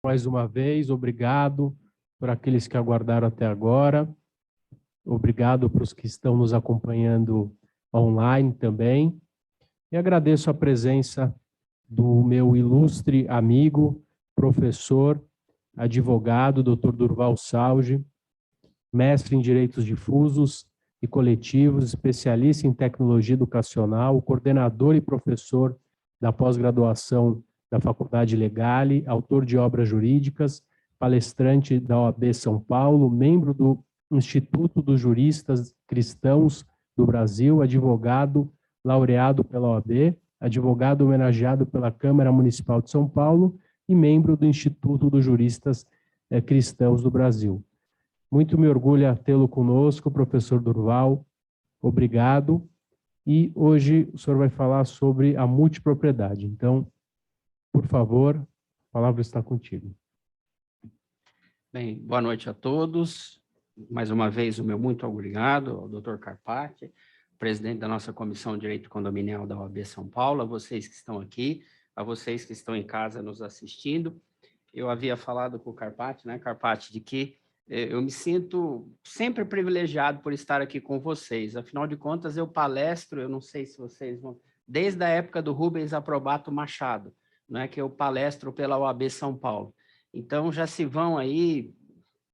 Mais uma vez, obrigado por aqueles que aguardaram até agora. Obrigado para os que estão nos acompanhando online também. E agradeço a presença do meu ilustre amigo, professor, advogado, Dr. Durval Salge, mestre em Direitos Difusos e Coletivos, especialista em Tecnologia Educacional, coordenador e professor da pós-graduação da Faculdade Legale, autor de obras jurídicas, palestrante da OAB São Paulo, membro do Instituto dos Juristas Cristãos do Brasil, advogado laureado pela OAB, advogado homenageado pela Câmara Municipal de São Paulo e membro do Instituto dos Juristas Cristãos do Brasil. Muito me orgulha tê-lo conosco, professor Durval. Obrigado. E hoje o senhor vai falar sobre a multipropriedade. Então, por favor, a palavra está contigo. Bem, boa noite a todos. Mais uma vez, o meu muito obrigado ao Dr. Carpati, presidente da nossa Comissão de Direito Condominial da OAB São Paulo, a vocês que estão aqui, a vocês que estão em casa nos assistindo. Eu havia falado com o Carpati, né, Carpati, de que eu me sinto sempre privilegiado por estar aqui com vocês. Afinal de contas, eu palestro, eu não sei se vocês vão... Desde a época do Rubens Aprobato Machado, né, que eu palestro pela OAB São Paulo. Então, já se vão aí,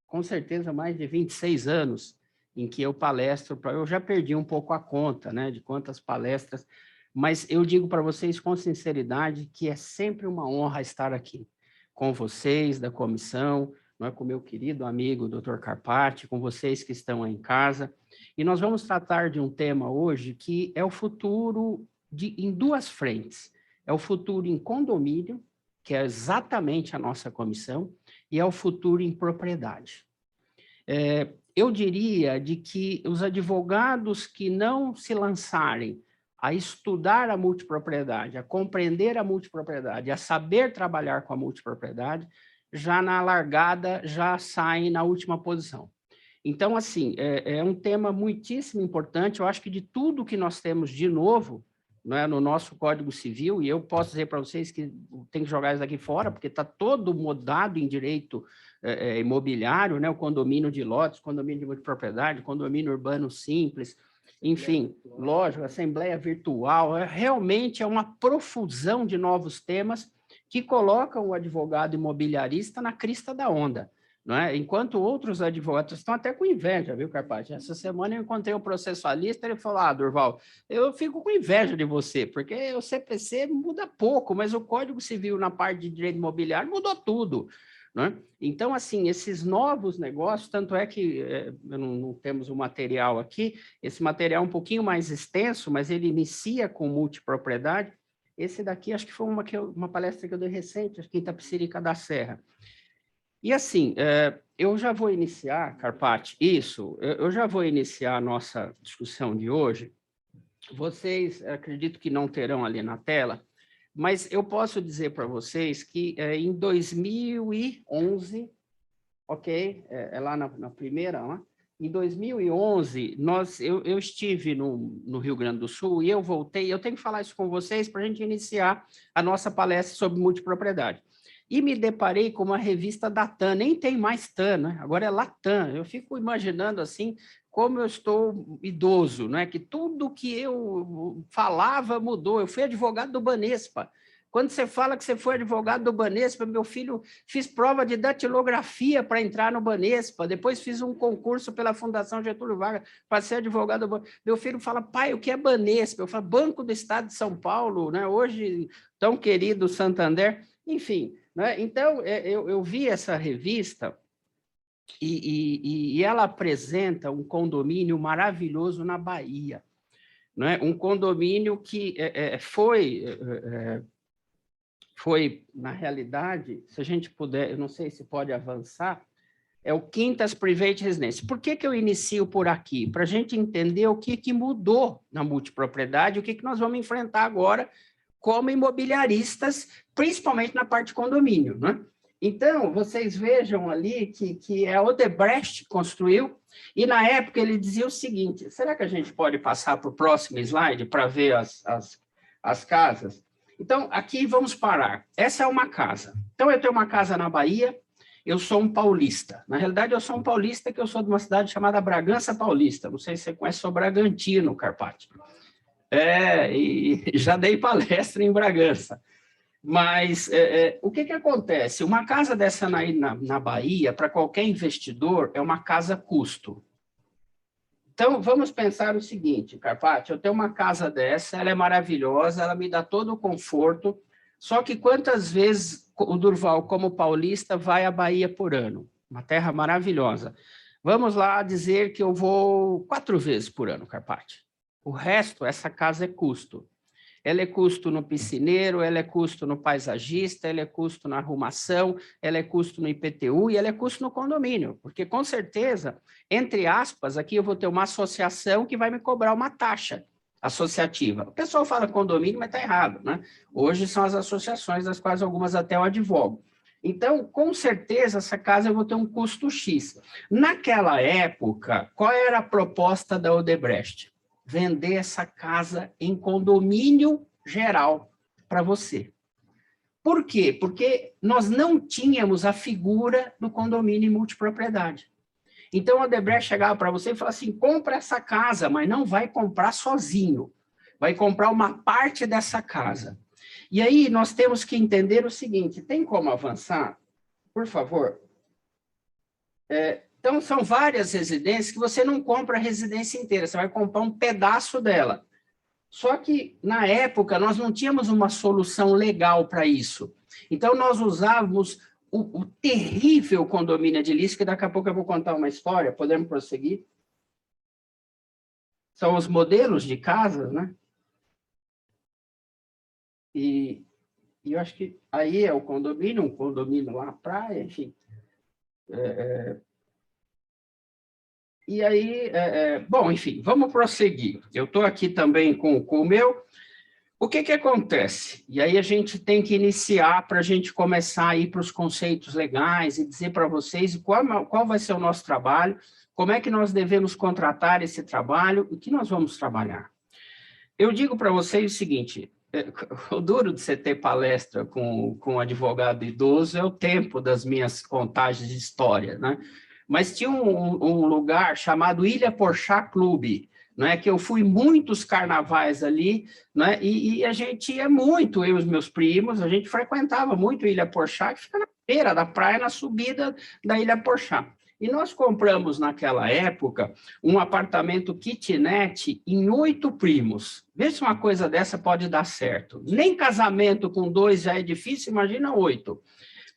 com certeza, mais de 26 anos em que eu palestro. Eu já perdi um pouco a conta, né, de quantas palestras, mas eu digo para vocês com sinceridade que é sempre uma honra estar aqui com vocês da comissão, não é, com meu querido amigo Dr. Carpati, com vocês que estão aí em casa. E nós vamos tratar de um tema hoje que é o futuro em duas frentes. É o futuro em condomínio, que é exatamente a nossa comissão, e é o futuro em propriedade. Eu diria de que os advogados que não se lançarem a estudar a multipropriedade, a compreender a multipropriedade, a saber trabalhar com a multipropriedade, já na largada, já saem na última posição. Então, assim, é um tema muitíssimo importante. Eu acho que de tudo que nós temos de novo, né, no nosso Código Civil, e eu posso dizer para vocês que tem que jogar isso daqui fora, porque está todo mudado em direito imobiliário, né, o condomínio de lotes, condomínio de multipropriedade, condomínio urbano simples, enfim, lógico, assembleia virtual, realmente é uma profusão de novos temas que colocam o advogado imobiliarista na crista da onda, não é? Enquanto outros advogados estão até com inveja, viu, Carpati? Essa semana eu encontrei um processualista, ele falou, Durval, eu fico com inveja de você, porque o CPC muda pouco, mas o Código Civil na parte de direito imobiliário mudou tudo, não é? Então, assim, esses novos negócios, tanto é que não temos o material aqui, esse material é um pouquinho mais extenso, mas ele inicia com multipropriedade. Esse daqui, acho que foi uma palestra que eu dei recente, aqui em Itapecerica da Serra. E assim, eu já vou iniciar, Carpati, eu já vou iniciar a nossa discussão de hoje. Vocês, acredito que não terão ali na tela, mas eu posso dizer para vocês que em 2011, ok, lá na primeira, lá, em 2011, eu estive no Rio Grande do Sul e eu voltei, eu tenho que falar isso com vocês para a gente iniciar a nossa palestra sobre multipropriedade. E me deparei com uma revista da TAM, nem tem mais TAM, né? Agora é Latam. Eu fico imaginando assim, como eu estou idoso, né? Que tudo que eu falava mudou. Eu fui advogado do Banespa. Quando você fala que você foi advogado do Banespa, meu filho, fiz prova de datilografia para entrar no Banespa, depois fiz um concurso pela Fundação Getúlio Vargas para ser advogado do Banespa. Meu filho fala, pai, o que é Banespa? Eu falo, Banco do Estado de São Paulo, né? Hoje tão querido Santander, enfim, né? Então, eu vi essa revista e ela apresenta um condomínio maravilhoso na Bahia, né? Um condomínio que foi, na realidade, se a gente puder, eu não sei se pode avançar, é o Quintas Private Residence. Por que eu inicio por aqui? Para a gente entender o que mudou na multipropriedade, o que nós vamos enfrentar agora como imobiliaristas, principalmente na parte de condomínio, né? Então, vocês vejam ali que a Odebrecht construiu, e na época ele dizia o seguinte, será que a gente pode passar para o próximo slide para ver as casas? Então, aqui vamos parar. Essa é uma casa. Então, eu tenho uma casa na Bahia, eu sou um paulista. Na realidade, eu sou um paulista que eu sou de uma cidade chamada Bragança Paulista. Não sei se você conhece, sou Bragantino, Carpati. E já dei palestra em Bragança. Mas o que acontece? Uma casa dessa na Bahia, para qualquer investidor, é uma casa custo. Então, vamos pensar o seguinte, Carpati, eu tenho uma casa dessa, ela é maravilhosa, ela me dá todo o conforto, só que quantas vezes o Durval, como paulista, vai à Bahia por ano? Uma terra maravilhosa. Vamos lá dizer que eu vou 4 vezes por ano, Carpati. O resto, essa casa é custo. Ela é custo no piscineiro, ela é custo no paisagista, ela é custo na arrumação, ela é custo no IPTU e ela é custo no condomínio, porque com certeza, entre aspas, aqui eu vou ter uma associação que vai me cobrar uma taxa associativa. O pessoal fala condomínio, mas está errado, né? Hoje são as associações, das quais algumas até eu advogo. Então, com certeza, essa casa eu vou ter um custo X. Naquela época, qual era a proposta da Odebrecht? Vender essa casa em condomínio geral para você. Por quê? Porque nós não tínhamos a figura do condomínio multipropriedade. Então, a Odebrecht chegava para você e falava assim, compra essa casa, mas não vai comprar sozinho. Vai comprar uma parte dessa casa. E aí, nós temos que entender o seguinte, tem como avançar? Por favor. Então, são várias residências que você não compra a residência inteira, você vai comprar um pedaço dela. Só que, na época, nós não tínhamos uma solução legal para isso. Então, nós usávamos o terrível condomínio edilício, que daqui a pouco eu vou contar uma história, podemos prosseguir? São os modelos de casas, né? E eu acho que aí é o condomínio, um condomínio lá na praia, enfim. E aí, bom, enfim, vamos prosseguir. Eu estou aqui também com o meu. O que acontece? E aí a gente tem que iniciar para a gente começar a ir para os conceitos legais e dizer para vocês qual vai ser o nosso trabalho, como é que nós devemos contratar esse trabalho, o que nós vamos trabalhar. Eu digo para vocês o seguinte, o duro de você ter palestra com um advogado idoso é o tempo das minhas contagens de história, né? Mas tinha um lugar chamado Ilha Porchá Clube, né, que eu fui muitos carnavais ali, né, e a gente ia muito, eu e os meus primos, a gente frequentava muito Ilha Porchá, que fica na beira da praia, na subida da Ilha Porchá. E nós compramos, naquela época, um apartamento kitnet em 8 primos. Vê se uma coisa dessa pode dar certo. Nem casamento com 2 já é difícil, imagina 8.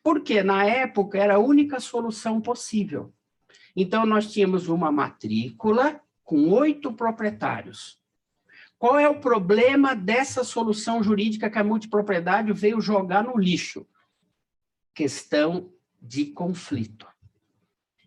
Porque, na época, era a única solução possível. Então, nós tínhamos uma matrícula com 8 proprietários. Qual é o problema dessa solução jurídica que a multipropriedade veio jogar no lixo? Questão de conflito.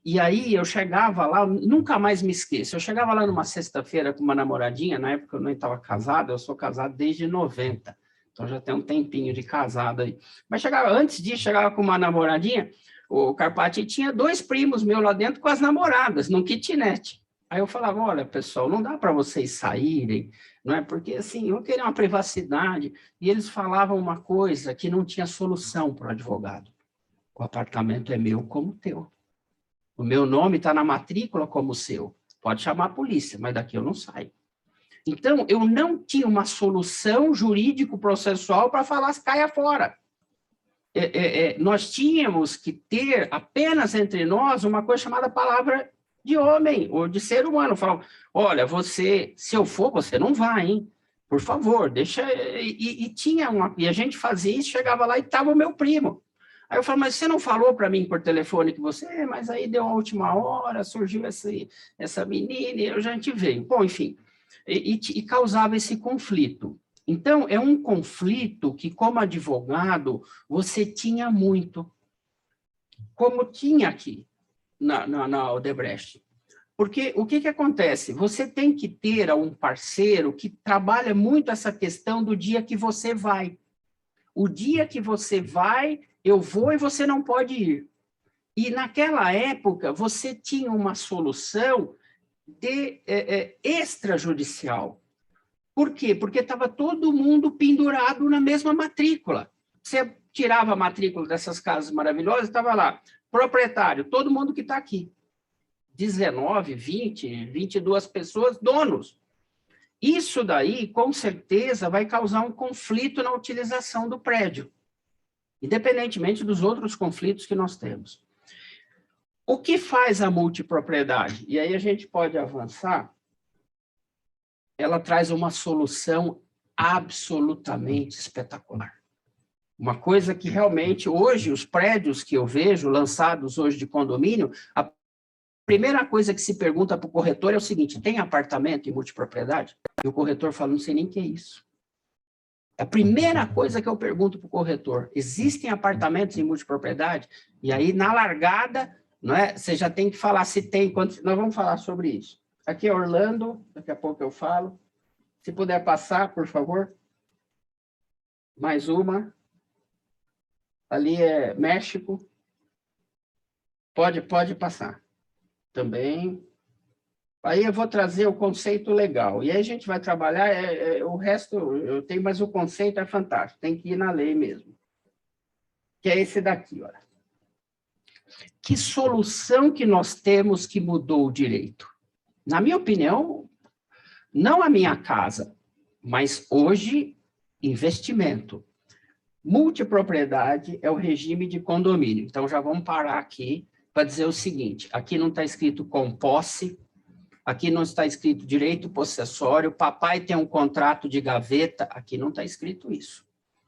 E aí, eu chegava lá, nunca mais me esqueço, eu chegava lá numa sexta-feira com uma namoradinha, na época eu nem estava casado, eu sou casado desde 90, então já tem um tempinho de casado aí. Mas antes disso, chegava com uma namoradinha, o Carpati tinha 2 primos meus lá dentro com as namoradas, num kitnet. Aí eu falava, olha, pessoal, não dá para vocês saírem, não é? Porque, assim, eu queria uma privacidade. E eles falavam uma coisa que não tinha solução para o advogado. O apartamento é meu como teu. O meu nome está na matrícula como o seu. Pode chamar a polícia, mas daqui eu não saio. Então, eu não tinha uma solução jurídico-processual para falar, caia fora. Nós tínhamos que ter apenas entre nós uma coisa chamada palavra de homem ou de ser humano. Falam, olha, você, se eu for, você não vai, hein? Por favor, deixa... E a gente fazia isso, chegava lá e estava o meu primo. Aí eu falo, mas você não falou para mim por telefone que você... Mas aí deu a última hora, surgiu essa menina e a gente veio. Bom, enfim, e causava esse conflito. Então, é um conflito que, como advogado, você tinha muito, como tinha aqui na Odebrecht. Porque o que acontece? Você tem que ter um parceiro que trabalha muito essa questão do dia que você vai. O dia que você vai, eu vou e você não pode ir. E, naquela época, você tinha uma solução de extrajudicial. Por quê? Porque estava todo mundo pendurado na mesma matrícula. Você tirava a matrícula dessas casas maravilhosas, estava lá, proprietário, todo mundo que está aqui. 19, 20, 22 pessoas, donos. Isso daí, com certeza, vai causar um conflito na utilização do prédio, independentemente dos outros conflitos que nós temos. O que faz a multipropriedade? E aí a gente pode avançar. Ela traz uma solução absolutamente espetacular. Uma coisa que realmente, hoje, os prédios que eu vejo lançados hoje de condomínio, a primeira coisa que se pergunta para o corretor é o seguinte: tem apartamento em multipropriedade? E o corretor fala, não sei nem o que é isso. A primeira coisa que eu pergunto para o corretor: existem apartamentos em multipropriedade? E aí, na largada, não é, você já tem que falar se tem, quantos, nós vamos falar sobre isso. Aqui é Orlando, daqui a pouco eu falo. Se puder passar, por favor. Mais uma. Ali é México. Pode passar. Também. Aí eu vou trazer o conceito legal. E aí a gente vai trabalhar, o resto eu tenho, mas o conceito é fantástico. Tem que ir na lei mesmo. Que é esse daqui, olha. Que solução que nós temos que mudou o direito? Na minha opinião, não a minha casa, mas hoje, investimento. Multipropriedade é o regime de condomínio. Então, já vamos parar aqui para dizer o seguinte: aqui não está escrito com posse, aqui não está escrito direito possessório, papai tem um contrato de gaveta, aqui não está escrito isso.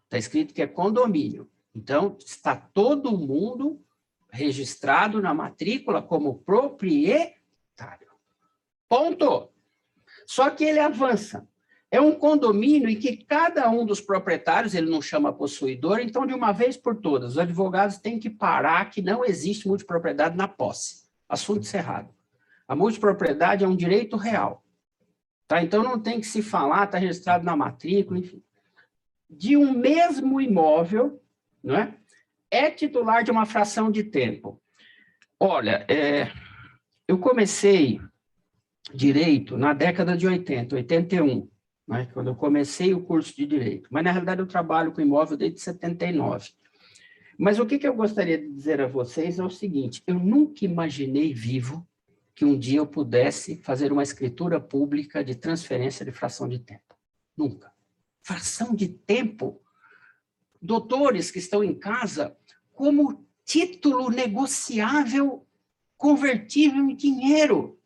Está escrito que é condomínio. Então, está todo mundo registrado na matrícula como proprietário. Ponto. Só que ele avança. É um condomínio em que cada um dos proprietários, ele não chama possuidor, então, de uma vez por todas, os advogados têm que parar que não existe multipropriedade na posse. Assunto encerrado. A multipropriedade é um direito real. Tá? Então, não tem que se falar, está registrado na matrícula, enfim. De um mesmo imóvel, não é? É titular de uma fração de tempo. Olha, eu comecei direito na década de 80, 81, né, quando eu comecei o curso de direito. Mas, na realidade, eu trabalho com imóvel desde 79. Mas o que eu gostaria de dizer a vocês é o seguinte: eu nunca imaginei vivo que um dia eu pudesse fazer uma escritura pública de transferência de fração de tempo. Nunca. Fração de tempo? Doutores que estão em casa, como título negociável convertível em dinheiro.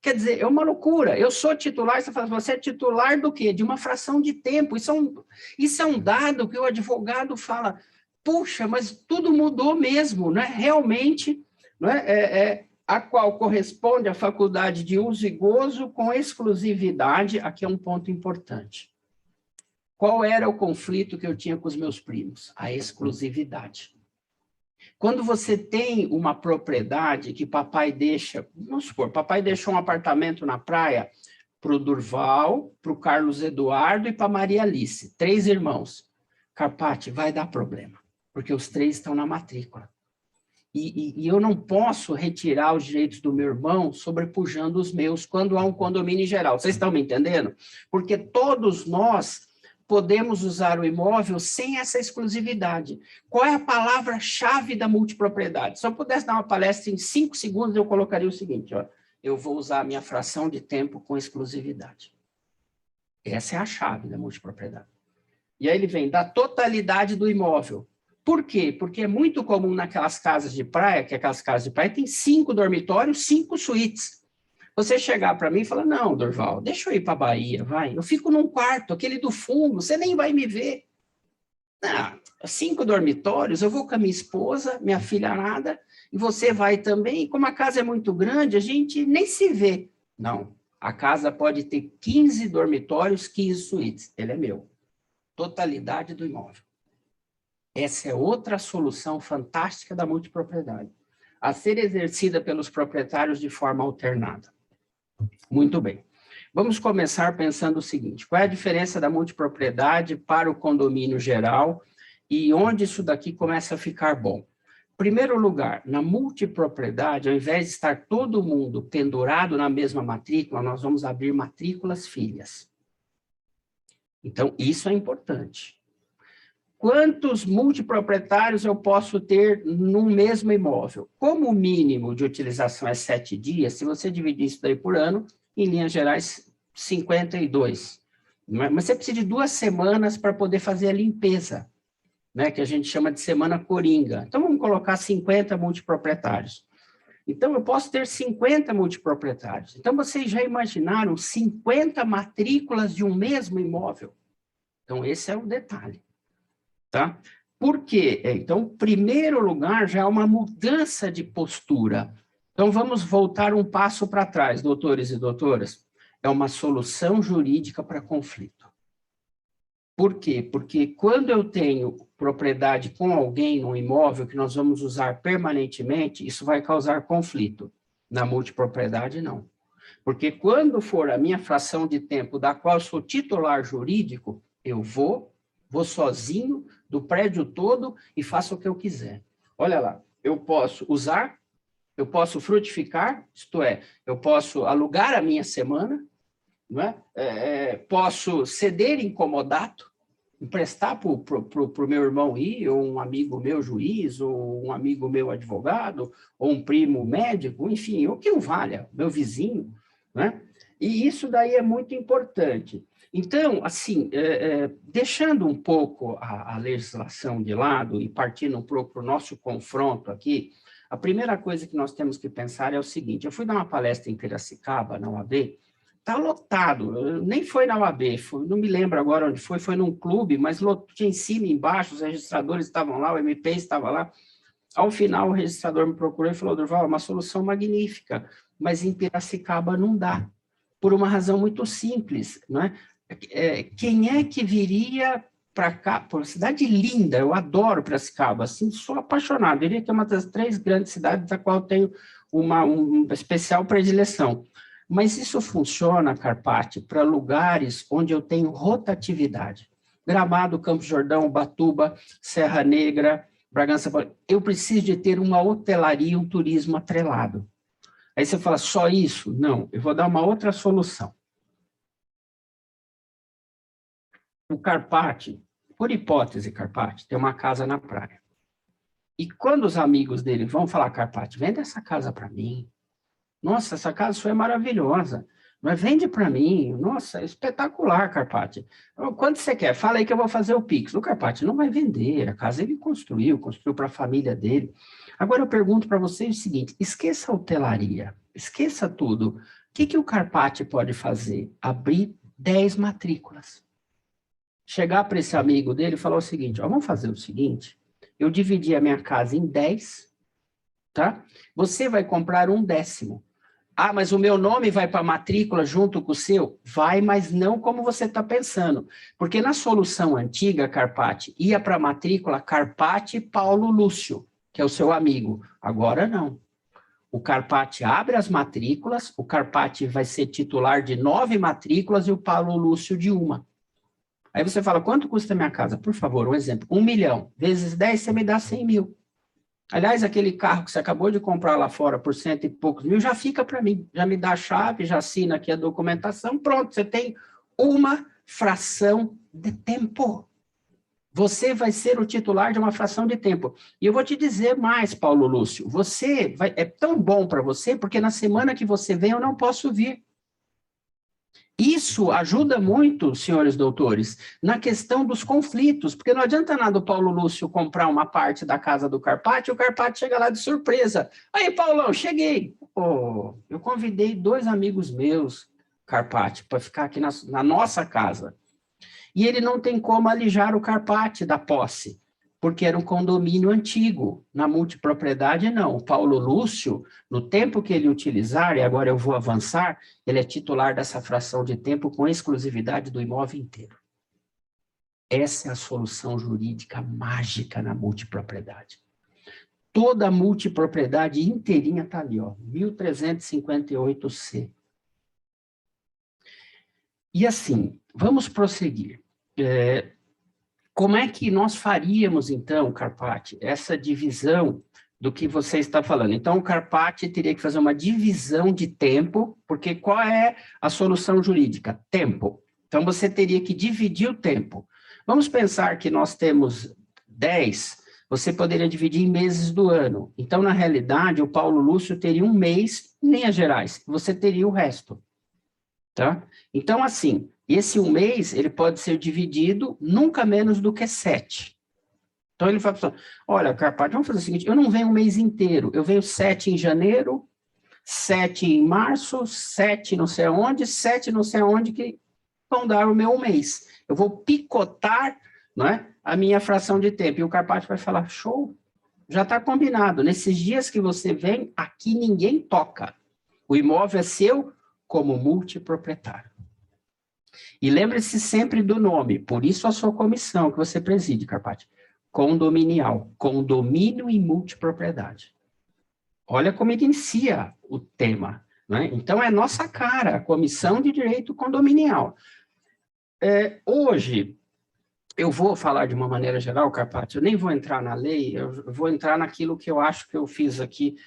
Quer dizer, é uma loucura. Eu sou titular, você fala, você é titular do quê? De uma fração de tempo. Isso é um dado que o advogado fala, puxa, mas tudo mudou mesmo, né? Realmente, não é? A qual corresponde à faculdade de uso e gozo com exclusividade. Aqui é um ponto importante. Qual era o conflito que eu tinha com os meus primos? A exclusividade. Quando você tem uma propriedade que papai deixa, vamos supor, papai deixou um apartamento na praia para o Durval, para o Carlos Eduardo e para a Maria Alice, 3 irmãos. Carpati, vai dar problema, porque os 3 estão na matrícula. E eu não posso retirar os direitos do meu irmão sobrepujando os meus quando há um condomínio em geral. Vocês estão me entendendo? Porque todos nós podemos usar o imóvel sem essa exclusividade. Qual é a palavra-chave da multipropriedade? Se eu pudesse dar uma palestra em 5 segundos, eu colocaria o seguinte, ó, eu vou usar a minha fração de tempo com exclusividade. Essa é a chave da multipropriedade. E aí ele vem da totalidade do imóvel. Por quê? Porque é muito comum naquelas casas de praia, que aquelas casas de praia tem 5 dormitórios, 5 suítes. Você chegar para mim e falar, não, Dorval, deixa eu ir para a Bahia, vai. Eu fico num quarto, aquele do fundo, você nem vai me ver. Não, 5 dormitórios, eu vou com a minha esposa, minha filharada, e você vai também. E como a casa é muito grande, a gente nem se vê. Não, a casa pode ter 15 dormitórios, 15 suítes. Ele é meu. Totalidade do imóvel. Essa é outra solução fantástica da multipropriedade, a ser exercida pelos proprietários de forma alternada. Muito bem. Vamos começar pensando o seguinte: qual é a diferença da multipropriedade para o condomínio geral e onde isso daqui começa a ficar bom? Em primeiro lugar, na multipropriedade, ao invés de estar todo mundo pendurado na mesma matrícula, nós vamos abrir matrículas filhas. Então, isso é importante. Quantos multiproprietários eu posso ter num mesmo imóvel? Como o mínimo de utilização é 7 dias, se você dividir isso daí por ano, em linhas gerais, 52. Mas você precisa de 2 semanas para poder fazer a limpeza, né, que a gente chama de semana coringa. Então, vamos colocar 50 multiproprietários. Então, eu posso ter 50 multiproprietários. Então, vocês já imaginaram 50 matrículas de um mesmo imóvel? Então, esse é o detalhe. Tá? Por quê? Então, em primeiro lugar, já é uma mudança de postura. Então, vamos voltar um passo para trás, doutores e doutoras. É uma solução jurídica para conflito. Por quê? Porque quando eu tenho propriedade com alguém no imóvel que nós vamos usar permanentemente, isso vai causar conflito. Na multipropriedade, não. Porque quando for a minha fração de tempo da qual eu sou titular jurídico, eu vou sozinho do prédio todo e faço o que eu quiser. Olha lá, eu posso usar, eu posso frutificar, isto é, eu posso alugar a minha semana, não é? Posso ceder incomodato, emprestar para o meu irmão ir, ou um amigo meu juiz, ou um amigo meu advogado, ou um primo médico, enfim, o que o valha, meu vizinho, né? E isso daí é muito importante. Então, assim, deixando um pouco a legislação de lado e partindo um pouco para o nosso confronto aqui, a primeira coisa que nós temos que pensar é o seguinte: eu fui dar uma palestra em Piracicaba, na UAB, está lotado, nem foi na UAB, não me lembro agora onde foi num clube, mas tinha em cima e embaixo, os registradores estavam lá, o MP estava lá. Ao final, o registrador me procurou e falou: Durval, é uma solução magnífica, mas em Piracicaba não dá, por uma razão muito simples, não é? Quem é que viria para cá, por uma cidade linda, eu adoro Piracicaba, assim, sou apaixonado, diria que é uma das 3 grandes cidades da qual eu tenho uma especial predileção. Mas isso funciona, Carpati, para lugares onde eu tenho rotatividade. Gramado, Campos do Jordão, Ubatuba, Serra Negra, Bragança, eu preciso de ter uma hotelaria, um turismo atrelado. Aí você fala, só isso? Não, eu vou dar uma outra solução. O Carpati, por hipótese, Carpati, tem uma casa na praia. E quando os amigos dele vão falar, Carpati, vende essa casa para mim. Nossa, essa casa foi maravilhosa. Mas vende para mim. Nossa, é espetacular, Carpati. Quanto você quer? Fala aí que eu vou fazer o Pix. O Carpati não vai vender. A casa ele construiu para a família dele. Agora eu pergunto para vocês o seguinte: esqueça a hotelaria, esqueça tudo. O que o Carpati pode fazer? Abrir 10 matrículas. Chegar para esse amigo dele e falar o seguinte: ó, vamos fazer o seguinte, eu dividi a minha casa em 10, tá? Você vai comprar 1/10. Ah, mas o meu nome vai para a matrícula junto com o seu? Vai, mas não como você está pensando. Porque na solução antiga, Carpati, ia para a matrícula Carpati Paulo Lúcio, que é o seu amigo. Agora não. O Carpati abre as matrículas, o Carpati vai ser titular de 9 matrículas e o Paulo Lúcio de 1. Aí você fala, quanto custa a minha casa? Por favor, um exemplo, 1 milhão. Vezes 10, você me dá 100 mil. Aliás, aquele carro que você acabou de comprar lá fora por 100 e poucos mil, já fica para mim. Já me dá a chave, já assina aqui a documentação, pronto, você tem uma fração de tempo. Você vai ser o titular de uma fração de tempo. E eu vou te dizer mais, Paulo Lúcio, é tão bom para você, porque na semana que você vem eu não posso vir. Isso ajuda muito, senhores doutores, na questão dos conflitos, porque não adianta nada o Paulo Lúcio comprar uma parte da casa do Carpati e o Carpati chega lá de surpresa. Aí, Paulão, cheguei. Oh, eu convidei 2 amigos meus, Carpati, para ficar aqui na nossa casa. E ele não tem como alijar o Carpati da posse, porque era um condomínio antigo. Na multipropriedade, não. O Paulo Lúcio, no tempo que ele utilizar, e agora eu vou avançar, ele é titular dessa fração de tempo com exclusividade do imóvel inteiro. Essa é a solução jurídica mágica na multipropriedade. Toda a multipropriedade inteirinha está ali, ó, 1358C. E assim, vamos prosseguir. Como é que nós faríamos, então, Carpati, essa divisão do que você está falando? Então, o Carpati teria que fazer uma divisão de tempo, porque qual é a solução jurídica? Tempo. Então, você teria que dividir o tempo. Vamos pensar que nós temos 10, você poderia dividir em meses do ano. Então, na realidade, o Paulo Lúcio teria um mês em linhas gerais, você teria o resto. Tá? Então, assim, esse um mês, ele pode ser dividido nunca menos do que 7. Então, ele fala, olha, Carpati, vamos fazer o seguinte, eu não venho um mês inteiro, eu venho 7 em janeiro, 7 em março, 7 não sei aonde, 7 não sei aonde, que vão dar o meu mês. Eu vou picotar, não é, a minha fração de tempo. E o Carpati vai falar, show, já está combinado. Nesses dias que você vem, aqui ninguém toca. O imóvel é seu como multiproprietário. E lembre-se sempre do nome, por isso a sua comissão que você preside, Carpati. Condominial, condomínio e multipropriedade. Olha como inicia o tema, né? Então, é nossa cara, a Comissão de Direito Condominial. Hoje, eu vou falar de uma maneira geral, Carpati, eu nem vou entrar na lei, eu vou entrar naquilo que eu acho que eu fiz aqui,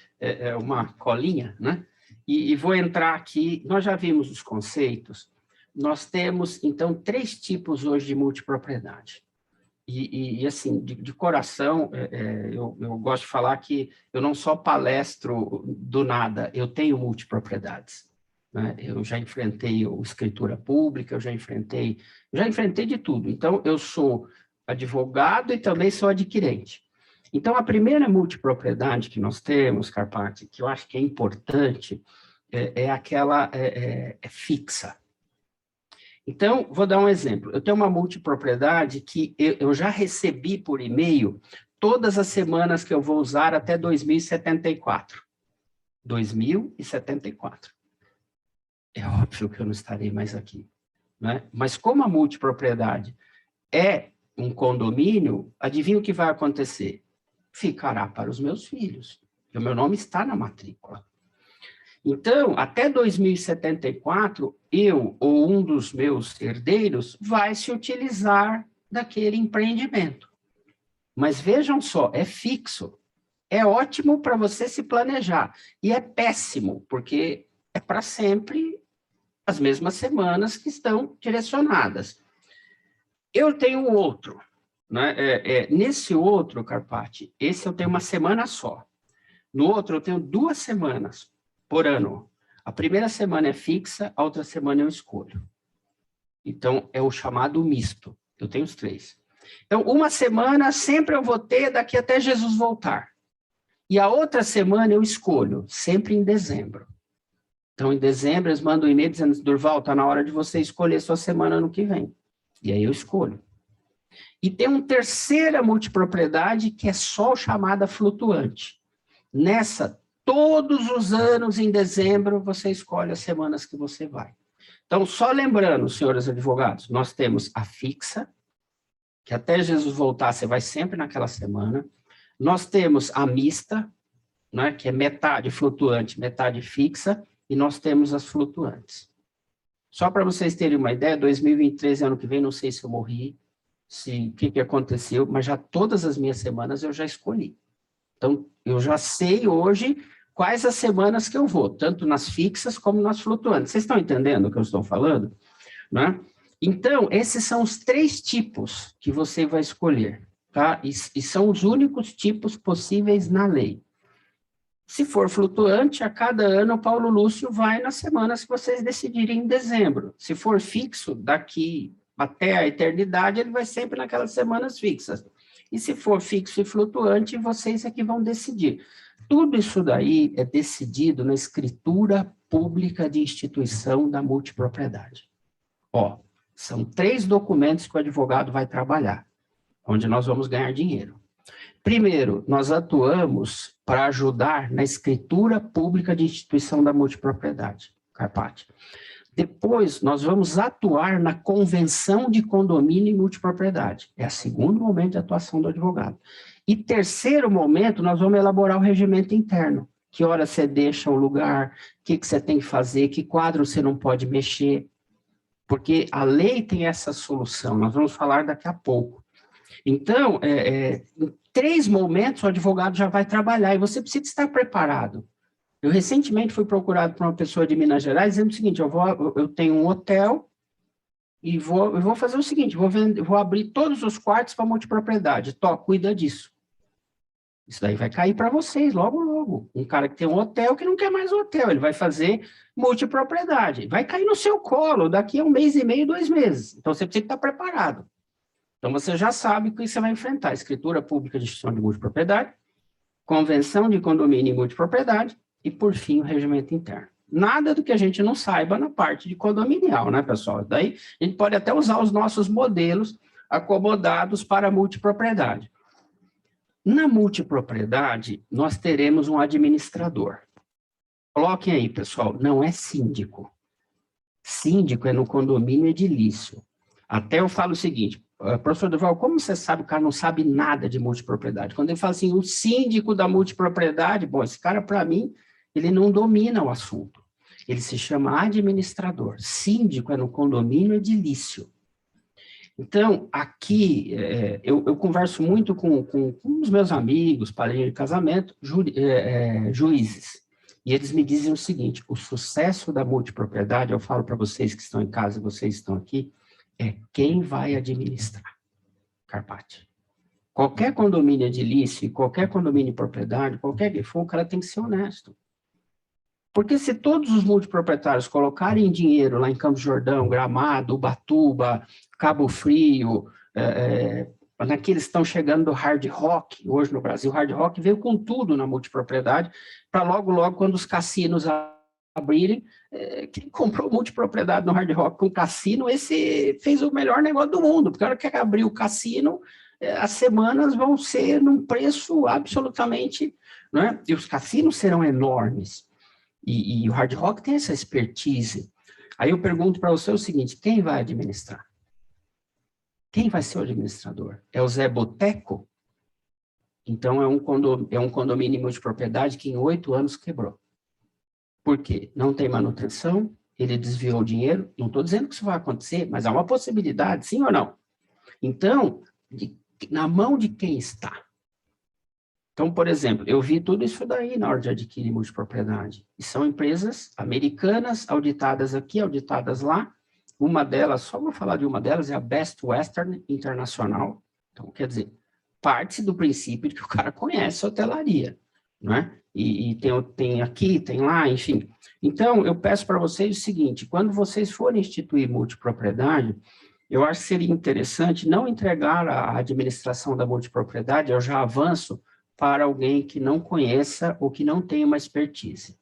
uma colinha, né? E vou entrar aqui, nós já vimos os conceitos, nós temos, então, 3 tipos hoje de multipropriedade. E assim, de coração, eu gosto de falar que eu não só palestro do nada, eu tenho multipropriedades, né? Eu já enfrentei escritura pública, eu já enfrentei de tudo. Então, eu sou advogado e também sou adquirente. Então, a primeira multipropriedade que nós temos, Carpati, que eu acho que é importante, é aquela fixa. Então, vou dar um exemplo. Eu tenho uma multipropriedade que eu já recebi por e-mail todas as semanas que eu vou usar até 2074. 2074. É óbvio que eu não estarei mais aqui, né? Mas como a multipropriedade é um condomínio, adivinha o que vai acontecer? Ficará para os meus filhos. O meu nome está na matrícula. Então, até 2074, eu ou um dos meus herdeiros vai se utilizar daquele empreendimento. Mas vejam só, é fixo. É ótimo para você se planejar. E é péssimo, porque é para sempre as mesmas semanas que estão direcionadas. Eu tenho outro, né? Nesse outro, Carpati, esse eu tenho uma semana só. No outro, eu tenho 2 semanas por ano. A primeira semana é fixa, a outra semana eu escolho. Então, é o chamado misto. Eu tenho os 3. Então, uma semana sempre eu vou ter daqui até Jesus voltar. E a outra semana eu escolho, sempre em dezembro. Então, em dezembro, eles mandam um e-mail dizendo, Durval, está na hora de você escolher sua semana no que vem. E aí eu escolho. E tem uma terceira multipropriedade que é só chamada flutuante. Nessa, todos os anos, em dezembro, você escolhe as semanas que você vai. Então, só lembrando, senhores advogados, nós temos a fixa, que até Jesus voltar, você vai sempre naquela semana. Nós temos a mista, né, que é metade flutuante, metade fixa, e nós temos as flutuantes. Só para vocês terem uma ideia, 2023, ano que vem, não sei se eu morri, o que aconteceu, mas já todas as minhas semanas eu já escolhi. Então, eu já sei hoje quais as semanas que eu vou, tanto nas fixas como nas flutuantes. Vocês estão entendendo o que eu estou falando? Né? Então, esses são os 3 tipos que você vai escolher, tá? E são os únicos tipos possíveis na lei. Se for flutuante, a cada ano o Paulo Lúcio vai nas semanas que vocês decidirem em dezembro. Se for fixo, daqui até a eternidade, ele vai sempre naquelas semanas fixas. E se for fixo e flutuante, vocês é que vão decidir. Tudo isso daí é decidido na escritura pública de instituição da multipropriedade. Ó, são 3 documentos que o advogado vai trabalhar, onde nós vamos ganhar dinheiro. Primeiro, nós atuamos para ajudar na escritura pública de instituição da multipropriedade, Carpati. Depois, nós vamos atuar na convenção de condomínio e multipropriedade. É o segundo momento de atuação do advogado. E terceiro momento, nós vamos elaborar o regimento interno. Que hora você deixa o lugar, o que você tem que fazer, que quadro você não pode mexer. Porque a lei tem essa solução, nós vamos falar daqui a pouco. Então, em 3 momentos o advogado já vai trabalhar e você precisa estar preparado. Eu recentemente fui procurado por uma pessoa de Minas Gerais dizendo o seguinte, eu tenho um hotel e vou fazer o seguinte, vou abrir todos os quartos para multipropriedade. Cuida disso. Isso daí vai cair para vocês logo, logo. Um cara que tem um hotel que não quer mais hotel, ele vai fazer multipropriedade. Vai cair no seu colo daqui a 1 mês e meio, 2 meses. Então, você precisa estar preparado. Então, você já sabe o que você vai enfrentar. Escritura pública de instituição de multipropriedade, convenção de condomínio e multipropriedade e, por fim, o regimento interno. Nada do que a gente não saiba na parte de condominial, né, pessoal? Daí, a gente pode até usar os nossos modelos acomodados para multipropriedade. Na multipropriedade, nós teremos um administrador. Coloquem aí, pessoal, não é síndico. Síndico é no condomínio edilício. Até eu falo o seguinte, professor Durval, como você sabe, o cara não sabe nada de multipropriedade? Quando ele fala assim, o síndico da multipropriedade, bom, esse cara, para mim, ele não domina o assunto. Ele se chama administrador. Síndico é no condomínio edilício. Então, aqui, eu converso muito com os meus amigos, padrinhos de casamento, juízes, e eles me dizem o seguinte, o sucesso da multipropriedade, eu falo para vocês que estão em casa, vocês estão aqui, é quem vai administrar, Carpati. Qualquer condomínio edilício, qualquer condomínio de propriedade, qualquer que for, o cara tem que ser honesto. Porque se todos os multiproprietários colocarem dinheiro lá em Campos do Jordão, Gramado, Ubatuba, Cabo Frio, naqueles que estão chegando do hard rock, hoje no Brasil, o hard rock veio com tudo na multipropriedade, para logo, logo, quando os cassinos abrirem, quem comprou multipropriedade no hard rock com cassino, esse fez o melhor negócio do mundo, porque a hora que abrir o cassino, as semanas vão ser num preço absolutamente, né? E os cassinos serão enormes. E o hard rock tem essa expertise. Aí eu pergunto para você o seguinte, quem vai administrar? Quem vai ser o administrador? É o Zé Boteco? Então, é um condomínio multipropriedade que em 8 anos quebrou. Por quê? Não tem manutenção, ele desviou o dinheiro. Não estou dizendo que isso vai acontecer, mas há uma possibilidade, sim ou não? Então, na mão de quem está? Então, por exemplo, eu vi tudo isso daí na hora de adquirir multipropriedade. E são empresas americanas, auditadas aqui, auditadas lá. Uma delas, só vou falar de uma delas, é a Best Western Internacional. Então, quer dizer, parte do princípio de que o cara conhece a hotelaria, não é? E tem aqui, tem lá, enfim. Então, eu peço para vocês o seguinte, quando vocês forem instituir multipropriedade, eu acho que seria interessante não entregar a administração da multipropriedade, eu já avanço, para alguém que não conheça ou que não tenha uma expertise.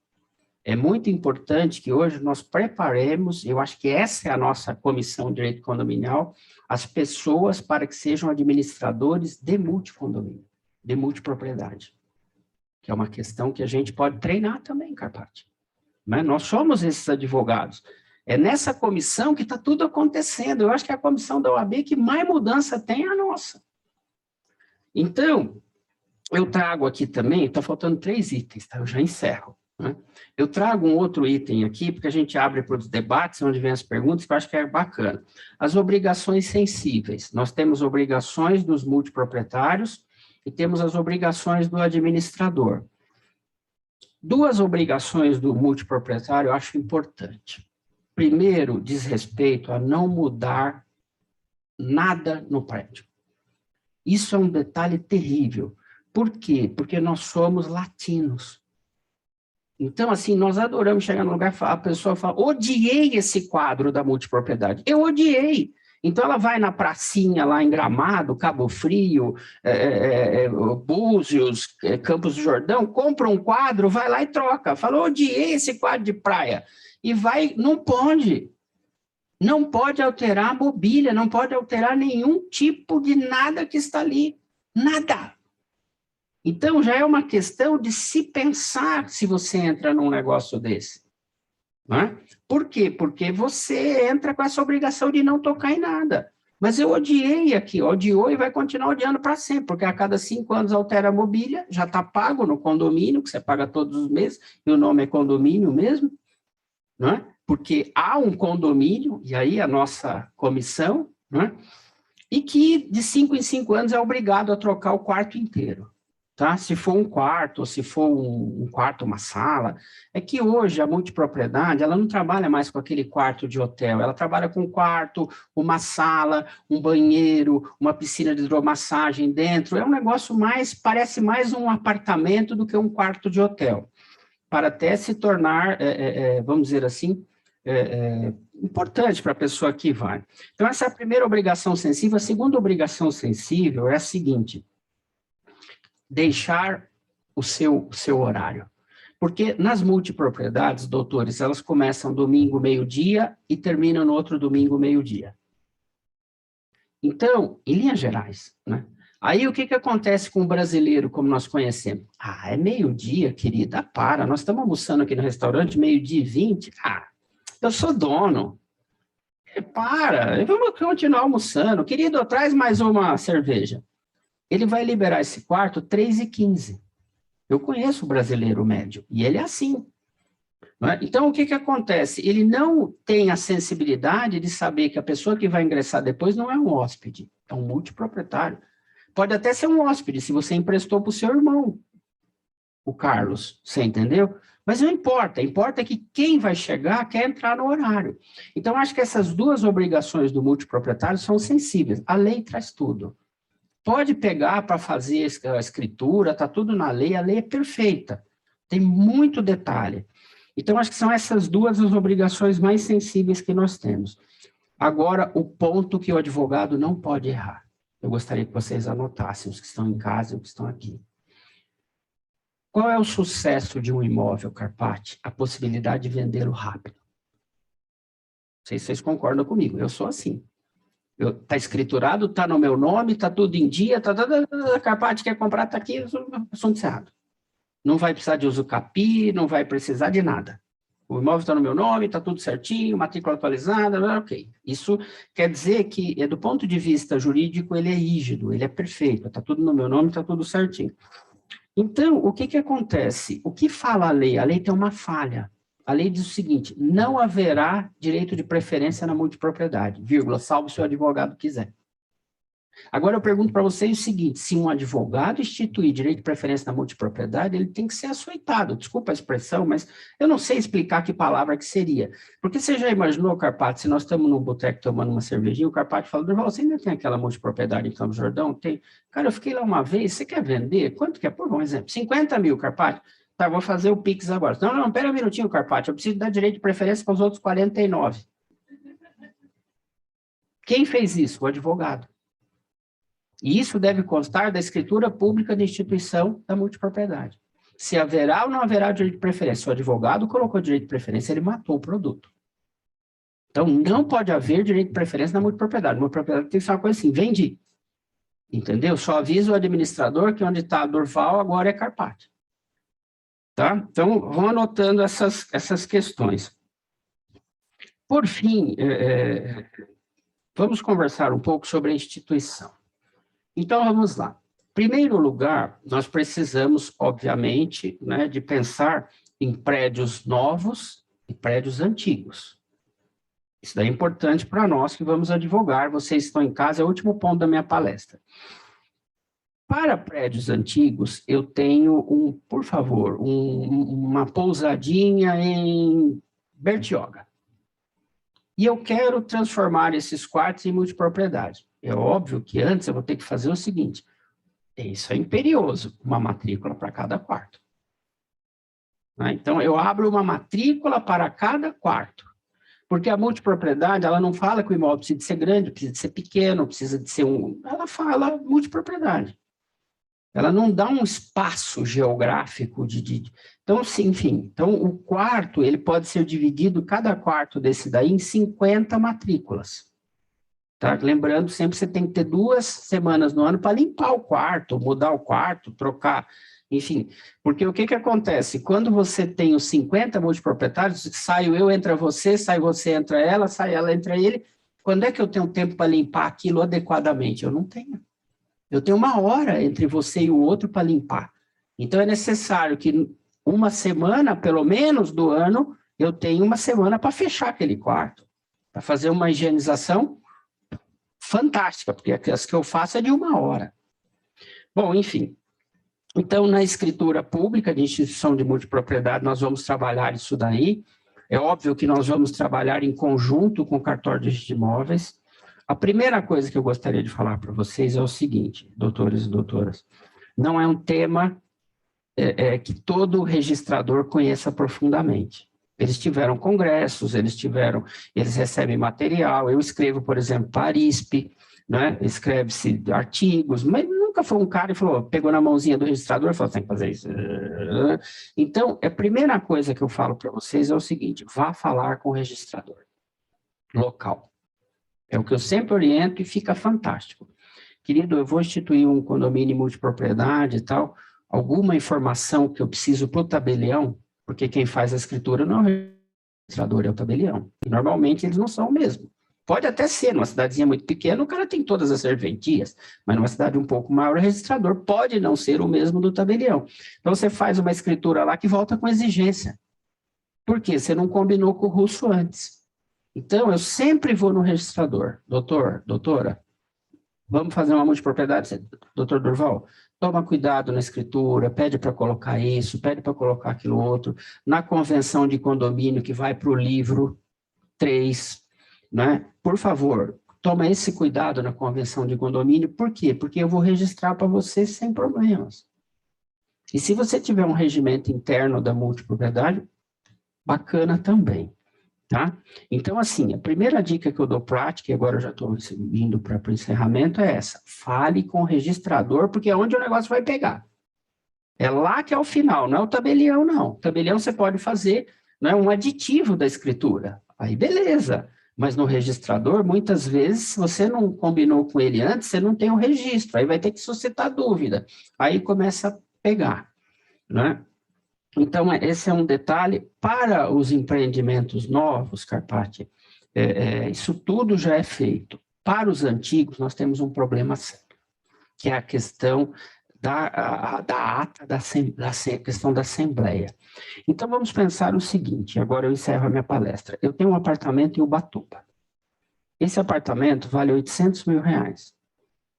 É muito importante que hoje nós preparemos, eu acho que essa é a nossa comissão de direito condominial, as pessoas para que sejam administradores de multicondomínio, de multipropriedade, que é uma questão que a gente pode treinar também, Carpati. Mas nós somos esses advogados. É nessa comissão que está tudo acontecendo. Eu acho que a comissão da OAB que mais mudança tem é a nossa. Então, eu trago aqui também, está faltando 3 itens, tá? Eu já encerro. Né? Eu trago um outro item aqui, porque a gente abre para os debates, onde vem as perguntas, que eu acho que é bacana. As obrigações sensíveis. Nós temos obrigações dos multiproprietários e temos as obrigações do administrador. 2 obrigações do multiproprietário eu acho importante. Primeiro, diz respeito a não mudar nada no prédio. Isso é um detalhe terrível. Por quê? Porque nós somos latinos. Então, assim, nós adoramos chegar no lugar e a pessoa fala, odiei esse quadro da multipropriedade. Eu odiei. Então, ela vai na pracinha lá em Gramado, Cabo Frio, Búzios, Campos do Jordão, compra um quadro, vai lá e troca. Fala, odiei esse quadro de praia. E vai, não pode. Não pode alterar a mobília, não pode alterar nenhum tipo de nada que está ali. Nada. Então, já é uma questão de se pensar se você entra num negócio desse. Não é? Por quê? Porque você entra com essa obrigação de não tocar em nada. Mas eu odiei aqui, odiou e vai continuar odiando para sempre, porque a cada 5 anos altera a mobília, já está pago no condomínio, que você paga todos os meses, e o nome é condomínio mesmo, não é? Porque há um condomínio, e aí a nossa comissão, não é? E que de 5 em 5 anos é obrigado a trocar o quarto inteiro. tá? Se for um quarto, ou se for um quarto, uma sala, é que hoje a multipropriedade, ela não trabalha mais com aquele quarto de hotel, ela trabalha com um quarto, uma sala, um banheiro, uma piscina de hidromassagem dentro, é um negócio mais, parece mais um apartamento do que um quarto de hotel, para até se tornar, vamos dizer assim, importante para a pessoa que vai. Então, essa é a primeira obrigação sensível. A segunda obrigação sensível é a seguinte: deixar o seu horário. Porque nas multipropriedades, doutores, elas começam domingo, meio-dia, e terminam no outro domingo, meio-dia. Então, em linhas gerais, né? Aí, o que acontece com o brasileiro, como nós conhecemos? Ah, é meio-dia, querida, para, nós estamos almoçando aqui no restaurante, meio-dia e 20, eu sou dono. Para, vamos continuar almoçando. Querido, traz mais uma cerveja. Ele vai liberar esse quarto 3h15. Eu conheço o brasileiro médio, e ele é assim. Não é? Então, o que acontece? Ele não tem a sensibilidade de saber que a pessoa que vai ingressar depois não é um hóspede, é um multiproprietário. Pode até ser um hóspede, se você emprestou para o seu irmão, o Carlos, você entendeu? Mas não importa, importa que quem vai chegar quer entrar no horário. Então, acho que essas duas obrigações do multiproprietário são sensíveis. A lei traz tudo. Pode pegar para fazer a escritura, está tudo na lei, a lei é perfeita. Tem muito detalhe. Então, acho que são essas duas as obrigações mais sensíveis que nós temos. Agora, o ponto que o advogado não pode errar. Eu gostaria que vocês anotassem, os que estão em casa e os que estão aqui. Qual é o sucesso de um imóvel, Carpati? A possibilidade de vendê-lo rápido. Não sei se vocês concordam comigo, eu sou assim. Está escriturado, está no meu nome, está tudo em dia, Carpati quer comprar, está aqui, assunto encerrado. Não vai precisar de usucapi, não vai precisar de nada. O imóvel está no meu nome, está tudo certinho, matrícula atualizada, ok. Isso quer dizer que, do ponto de vista jurídico, ele é rígido, ele é perfeito, está tudo no meu nome, está tudo certinho. Então, o que acontece? O que fala a lei? A lei tem uma falha. A lei diz o seguinte: não haverá direito de preferência na multipropriedade, vírgula, salvo se o advogado quiser. Agora eu pergunto para vocês o seguinte: se um advogado instituir direito de preferência na multipropriedade, ele tem que ser açoitado. Desculpa a expressão, mas eu não sei explicar que palavra que seria. Porque você já imaginou, Carpati, se nós estamos num boteco tomando uma cervejinha, o Carpati fala: Durval, você ainda tem aquela multipropriedade em Campos do Jordão? Tem. Cara, eu fiquei lá uma vez, você quer vender? Quanto que é? Por um exemplo, 50 mil, Carpati. Tá, vou fazer o Pix agora. Não, pera um minutinho, Carpati, eu preciso dar direito de preferência para os outros 49. Quem fez isso? O advogado. E isso deve constar da escritura pública de instituição da multipropriedade. Se haverá ou não haverá direito de preferência. Se o advogado colocou direito de preferência, ele matou o produto. Então, não pode haver direito de preferência na multipropriedade. Uma propriedade tem que ser uma coisa assim: vendi. Entendeu? Só avisa o administrador que onde está a Durval agora é Carpati. Tá? Então, vão anotando essas questões. Por fim, vamos conversar um pouco sobre a instituição. Então, vamos lá. Em primeiro lugar, nós precisamos, obviamente, né, de pensar em prédios novos e prédios antigos. Isso daí é importante para nós que vamos advogar. Vocês estão em casa, é o último ponto da minha palestra. Para prédios antigos, eu tenho, por favor, uma pousadinha em Bertioga. E eu quero transformar esses quartos em multipropriedade. É óbvio que antes eu vou ter que fazer o seguinte: isso é imperioso, uma matrícula para cada quarto. Então, eu abro uma matrícula para cada quarto. Porque a multipropriedade, ela não fala que o imóvel precisa de ser grande, precisa de ser pequeno, precisa de ser Ela fala multipropriedade. Ela não dá um espaço geográfico Então, sim, enfim. Então, o quarto, ele pode ser dividido, cada quarto desse daí, em 50 matrículas. Tá? Lembrando, sempre você tem que ter 2 semanas no ano para limpar o quarto, mudar o quarto, trocar, enfim. Porque o que acontece? Quando você tem os 50 multiproprietários, saio eu, entra você, sai você, entra ela, sai ela, entra ele. Quando é que eu tenho tempo para limpar aquilo adequadamente? Eu não tenho. Eu tenho 1 hora entre você e o outro para limpar. Então, é necessário que 1 semana, pelo menos, do ano, eu tenha 1 semana para fechar aquele quarto, para fazer uma higienização fantástica, porque as que eu faço é de 1 hora. Bom, enfim. Então, na escritura pública de instituição de multipropriedade, nós vamos trabalhar isso daí. É óbvio que nós vamos trabalhar em conjunto com o cartório de registro de imóveis. A primeira coisa que eu gostaria de falar para vocês é o seguinte, doutores e doutoras, não é um tema que todo registrador conheça profundamente. Eles tiveram congressos, eles recebem material, eu escrevo, por exemplo, para a Arisp, né? Escreve-se artigos, mas nunca foi um cara e falou, pegou na mãozinha do registrador e falou, tem que fazer isso. Então, a primeira coisa que eu falo para vocês é o seguinte, vá falar com o registrador local. É o que eu sempre oriento e fica fantástico. Querido, eu vou instituir um condomínio multipropriedade e tal, alguma informação que eu preciso para o tabelião, porque quem faz a escritura não é o registrador, é o tabelião. E normalmente eles não são o mesmo. Pode até ser, numa cidadezinha muito pequena, o cara tem todas as serventias, mas numa cidade um pouco maior, o registrador pode não ser o mesmo do tabelião. Então você faz uma escritura lá que volta com exigência. Por quê? Você não combinou com o russo antes. Então, eu sempre vou no registrador. Doutor, doutora, vamos fazer uma multipropriedade? Doutor Durval, toma cuidado na escritura, pede para colocar isso, pede para colocar aquilo outro. Na convenção de condomínio, que vai para o livro 3, né? Por favor, toma esse cuidado na convenção de condomínio. Por quê? Porque eu vou registrar para você sem problemas. E se você tiver um regimento interno da multipropriedade, bacana também. Tá? Então, assim, a primeira dica que eu dou prática, e agora eu já estou indo para o encerramento, é essa. Fale com o registrador, porque é onde o negócio vai pegar. É lá que é o final, não é o tabelião, não. O tabelião você pode fazer, né, um aditivo da escritura. Aí, beleza. Mas no registrador, muitas vezes, se você não combinou com ele antes, você não tem o registro. Aí vai ter que suscitar dúvida. Aí começa a pegar, né? Então, esse é um detalhe para os empreendimentos novos, Carpati, isso tudo já é feito. Para os antigos, nós temos um problema sério, que é a questão da ata, a questão da assembleia. Então, vamos pensar o seguinte, agora eu encerro a minha palestra. Eu tenho um apartamento em Ubatuba. Esse apartamento vale R$800 mil.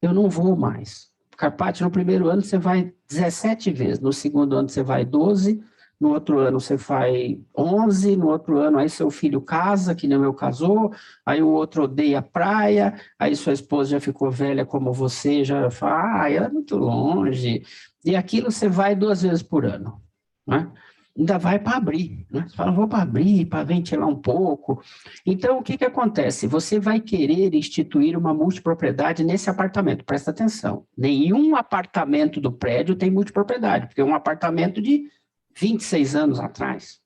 Eu não vou mais. Carpati, no primeiro ano você vai 17 vezes, no segundo ano você vai 12, no outro ano você vai 11, no outro ano aí seu filho casa, que nem o meu casou, aí o outro odeia a praia, aí sua esposa já ficou velha como você, já fala, ela é muito longe, e aquilo você vai 2 vezes por ano, né? Ainda vai para abrir, né? Você fala, vou para abrir, para ventilar um pouco. Então, o que que acontece? Você vai querer instituir uma multipropriedade nesse apartamento, presta atenção. Nenhum apartamento do prédio tem multipropriedade, porque é um apartamento de 26 anos atrás.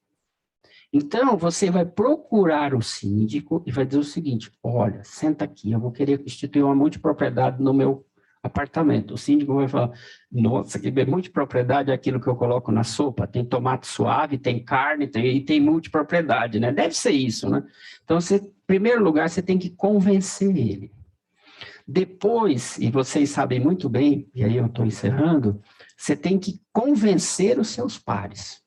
Então, você vai procurar o síndico e vai dizer o seguinte, olha, senta aqui, eu vou querer instituir uma multipropriedade no meu apartamento. O síndico vai falar, nossa, que multipropriedade é aquilo que eu coloco na sopa, tem tomate suave, tem carne, e tem multipropriedade, né? Deve ser isso, né? Então, em primeiro lugar, você tem que convencer ele. Depois, e vocês sabem muito bem, e aí eu estou encerrando, você tem que convencer os seus pares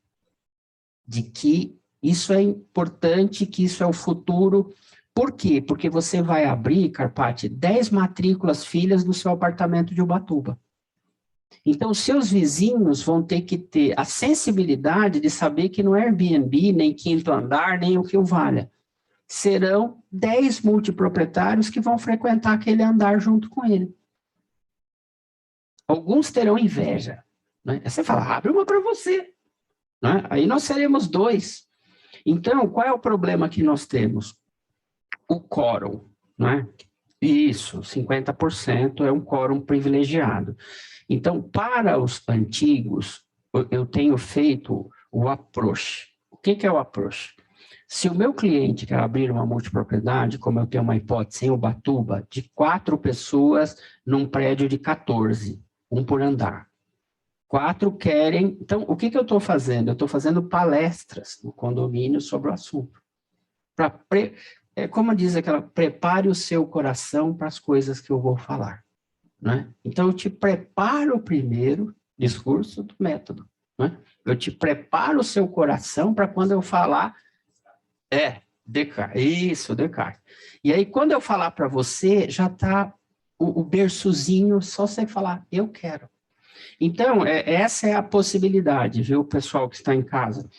de que isso é importante, que isso é o futuro. Por quê? Porque você vai abrir, Carpati, 10 matrículas filhas no seu apartamento de Ubatuba. Então, seus vizinhos vão ter que ter a sensibilidade de saber que não é Airbnb, nem quinto andar, nem o que o valha. Serão 10 multiproprietários que vão frequentar aquele andar junto com ele. Alguns terão inveja, né? Aí você fala, abre uma para você, né? Aí nós seremos 2. Então, qual é o problema que nós temos? O quórum, né? Isso, 50% é um quórum privilegiado. Então, para os antigos, eu tenho feito o approach. O que é o approach? Se o meu cliente quer abrir uma multipropriedade, como eu tenho uma hipótese em Ubatuba, de 4 pessoas num prédio de 14, um por andar. 4 querem... Então, o que eu estou fazendo? Eu estou fazendo palestras no condomínio sobre o assunto. Como diz aquela, prepare o seu coração para as coisas que eu vou falar, né? Então, eu te preparo o primeiro discurso do método, né? Eu te preparo o seu coração para quando eu falar, Descartes, isso, Descartes. E aí, quando eu falar para você, já está o berçozinho, só você falar, eu quero. Então, essa é a possibilidade, viu, pessoal que está em casa.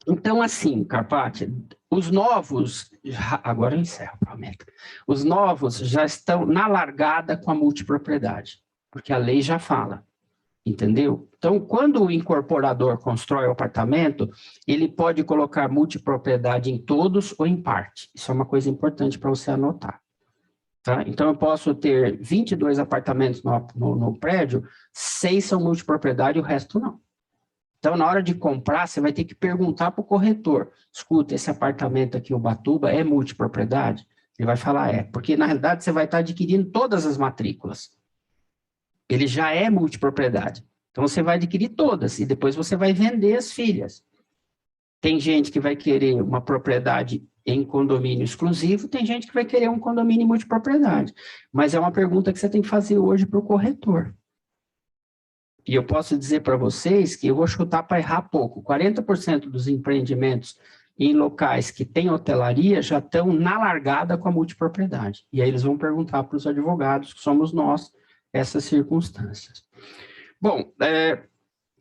Então, assim, Carpati, os novos, agora eu encerro, prometo, os novos já estão na largada com a multipropriedade, porque a lei já fala, entendeu? Então, quando o incorporador constrói o apartamento, ele pode colocar multipropriedade em todos ou em parte. Isso é uma coisa importante para você anotar. Tá? Então, eu posso ter 22 apartamentos no prédio, 6 são multipropriedade e o resto não. Então, na hora de comprar, você vai ter que perguntar para o corretor, escuta, esse apartamento aqui, Ubatuba, é multipropriedade? Ele vai falar, porque na realidade você vai estar adquirindo todas as matrículas. Ele já é multipropriedade. Então, você vai adquirir todas e depois você vai vender as filhas. Tem gente que vai querer uma propriedade em condomínio exclusivo, tem gente que vai querer um condomínio multipropriedade. Mas é uma pergunta que você tem que fazer hoje para o corretor. E eu posso dizer para vocês que eu vou chutar para errar pouco. 40% dos empreendimentos em locais que têm hotelaria já estão na largada com a multipropriedade. E aí eles vão perguntar para os advogados, que somos nós, essas circunstâncias. Bom,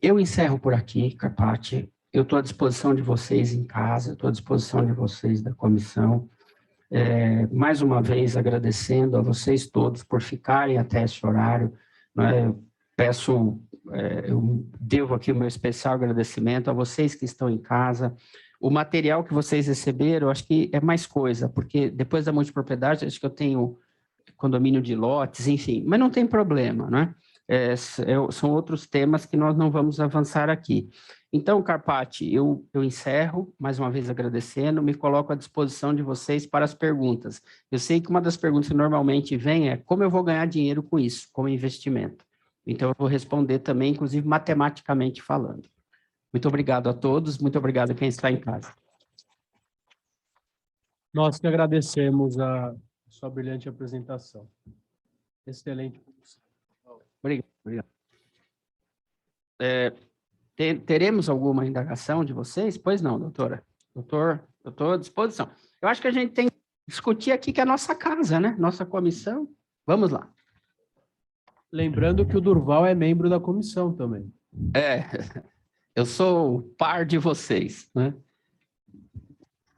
eu encerro por aqui, Carpati. Eu estou à disposição de vocês em casa, estou à disposição de vocês da comissão. Mais uma vez, agradecendo a vocês todos por ficarem até esse horário. Eu devo aqui o meu especial agradecimento a vocês que estão em casa. O material que vocês receberam, acho que é mais coisa, porque depois da multipropriedade, acho que eu tenho condomínio de lotes, enfim, mas não tem problema, né? São outros temas que nós não vamos avançar aqui. Então, Carpati, eu encerro, mais uma vez agradecendo, me coloco à disposição de vocês para as perguntas. Eu sei que uma das perguntas que normalmente vem é como eu vou ganhar dinheiro com isso, como investimento. Então, eu vou responder também, inclusive matematicamente falando. Muito obrigado a todos, muito obrigado a quem está em casa. Nós que agradecemos a sua brilhante apresentação. Excelente. Obrigado. Teremos alguma indagação de vocês? Pois não, doutora. Doutor, eu estou à disposição. Eu acho que a gente tem que discutir aqui que é a nossa casa, né? Nossa comissão. Vamos lá. Lembrando que o Durval é membro da comissão também. Eu sou par de vocês, né?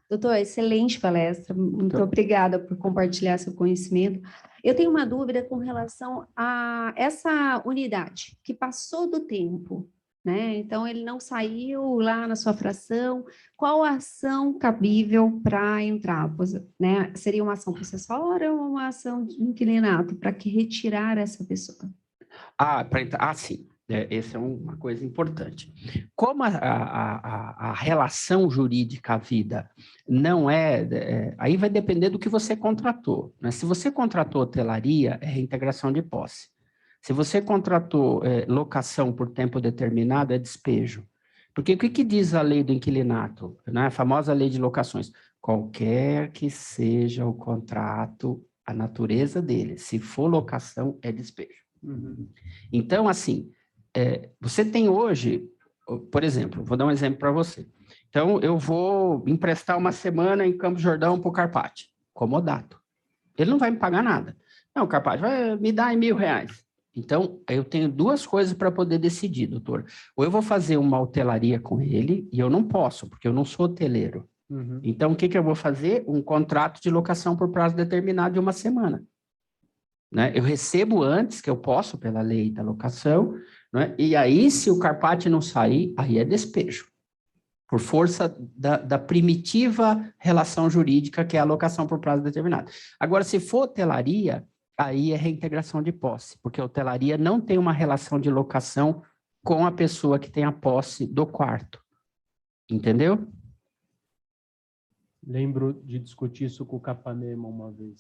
Doutor, excelente palestra. Muito obrigada por compartilhar seu conhecimento. Eu tenho uma dúvida com relação a essa unidade que passou do tempo, né? Então, ele não saiu lá na sua fração. Qual a ação cabível para entrar? Né? Seria uma ação processória ou uma ação de inquilinato para que retirar essa pessoa? Sim. Essa é uma coisa importante. Como a relação jurídica à vida não aí vai depender do que você contratou, né? Se você contratou hotelaria, é reintegração de posse. Se você contratou locação por tempo determinado, é despejo. Porque o que diz a lei do inquilinato, né? A famosa lei de locações? Qualquer que seja o contrato, a natureza dele, se for locação, é despejo. Uhum. Então, assim, você tem hoje, por exemplo, vou dar um exemplo para você. Então, eu vou emprestar uma semana em Campos do Jordão para o Carpati, comodato. Ele não vai me pagar nada. Não, Carpati, vai me dar R$1.000. Então, eu tenho duas coisas para poder decidir, doutor. Ou eu vou fazer uma hotelaria com ele, e eu não posso, porque eu não sou hoteleiro. Uhum. Então, o que eu vou fazer? Um contrato de locação por prazo determinado de uma semana. Né? Eu recebo antes, que eu posso, pela lei da locação, né? E aí, se o Carpati não sair, aí é despejo. Por força da primitiva relação jurídica, que é a locação por prazo determinado. Agora, se for hotelaria, aí é reintegração de posse, porque a hotelaria não tem uma relação de locação com a pessoa que tem a posse do quarto. Entendeu? Lembro de discutir isso com o Capanema uma vez.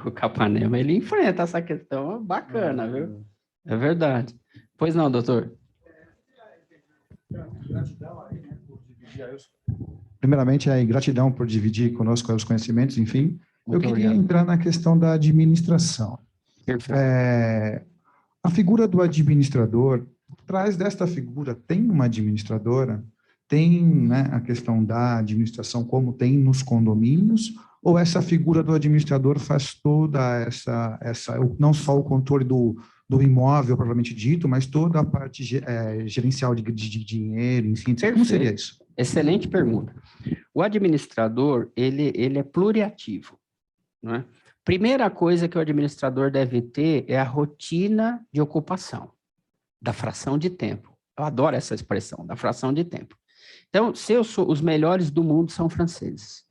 O Capanema, ele enfrenta essa questão bacana, viu? É verdade. Pois não, doutor? Primeiramente, gratidão por dividir conosco os conhecimentos, enfim. Muito eu queria obrigado. entrar na questão da administração. Perfeito. A figura do administrador, por trás desta figura tem uma administradora, tem, né, a questão da administração como tem nos condomínios, ou essa figura do administrador faz toda essa não só o controle do imóvel propriamente dito, mas toda a parte gerencial de dinheiro, enfim, como seria isso? Excelente pergunta. O administrador, ele é pluriativo, não é? Primeira coisa que o administrador deve ter é a rotina de ocupação, da fração de tempo. Eu adoro essa expressão, da fração de tempo. Então, os melhores do mundo são franceses.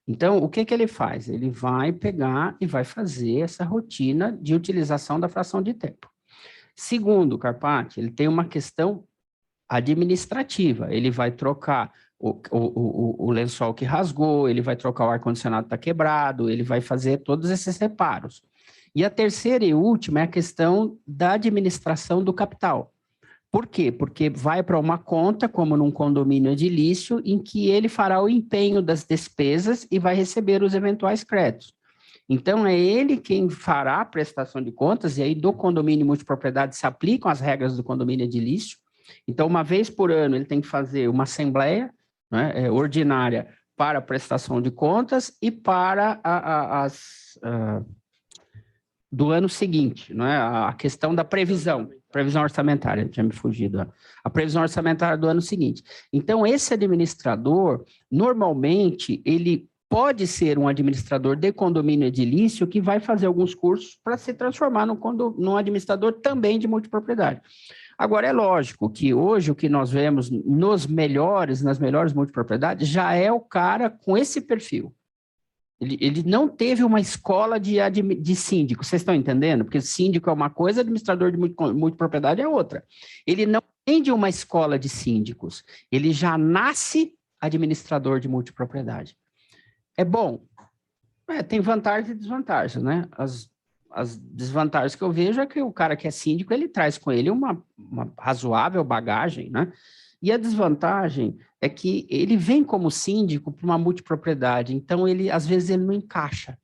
Então, o que ele faz? Ele vai pegar e vai fazer essa rotina de utilização da fração de tempo. Segundo, Carpati, ele tem uma questão administrativa. Ele vai trocar o lençol que rasgou, ele vai trocar o ar-condicionado que está quebrado, ele vai fazer todos esses reparos. E a terceira e última é a questão da administração do capital. Por quê? Porque vai para uma conta, como num condomínio edilício, em que ele fará o empenho das despesas e vai receber os eventuais créditos. Então, é ele quem fará a prestação de contas, e aí do condomínio multipropriedade se aplicam as regras do condomínio edilício. Então, uma vez por ano, ele tem que fazer uma assembleia, né, ordinária para a prestação de contas e para do ano seguinte, não é? A questão da previsão orçamentária, tinha me fugido, a previsão orçamentária do ano seguinte. Então, esse administrador, normalmente, ele pode ser um administrador de condomínio edilício que vai fazer alguns cursos para se transformar num administrador também de multipropriedade. Agora, é lógico que hoje o que nós vemos nas melhores multipropriedades já é o cara com esse perfil. Ele não teve uma escola de síndico, vocês estão entendendo? Porque síndico é uma coisa, administrador de multipropriedade é outra. Ele não tem de uma escola de síndicos, ele já nasce administrador de multipropriedade. É bom? Tem vantagens e desvantagens, né? As desvantagens que eu vejo é que o cara que é síndico, ele traz com ele uma razoável bagagem, né? E a desvantagem é que ele vem como síndico para uma multipropriedade, então às vezes ele não encaixa.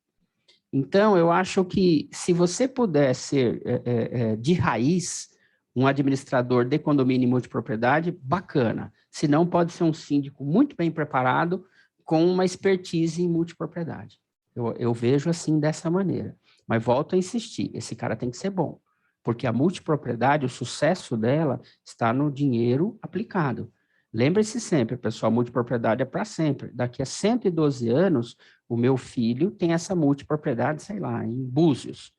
Então, eu acho que se você puder ser de raiz um administrador de condomínio e multipropriedade, bacana. Se não, pode ser um síndico muito bem preparado com uma expertise em multipropriedade. Eu vejo assim dessa maneira. Mas volto a insistir, esse cara tem que ser bom, porque a multipropriedade, o sucesso dela está no dinheiro aplicado. Lembre-se sempre, pessoal, multipropriedade é para sempre. Daqui a 112 anos, o meu filho tem essa multipropriedade, sei lá, em Búzios.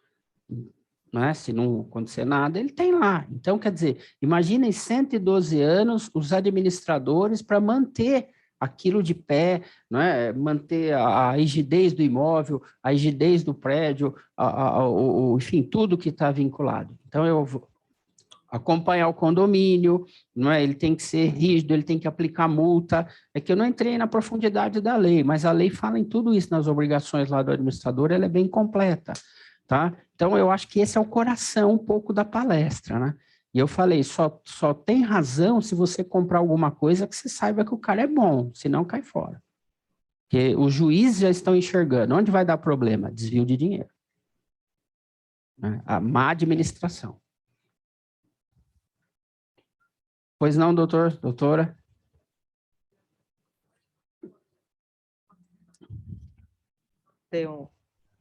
Né? Se não acontecer nada, ele tem lá. Então, quer dizer, imaginem 112 anos os administradores para manter aquilo de pé, né? Manter a rigidez do imóvel, a rigidez do prédio, enfim, tudo que está vinculado. Então, eu vou acompanhar o condomínio, não é? Ele tem que ser rígido, ele tem que aplicar multa. É que eu não entrei na profundidade da lei, mas a lei fala em tudo isso nas obrigações lá do administrador, ela é bem completa, tá? Então, eu acho que esse é o coração um pouco da palestra, né? E eu falei, só tem razão se você comprar alguma coisa que você saiba que o cara é bom, senão cai fora. Porque os juízes já estão enxergando. Onde vai dar problema? Desvio de dinheiro. Né? A má administração. Pois não, doutora?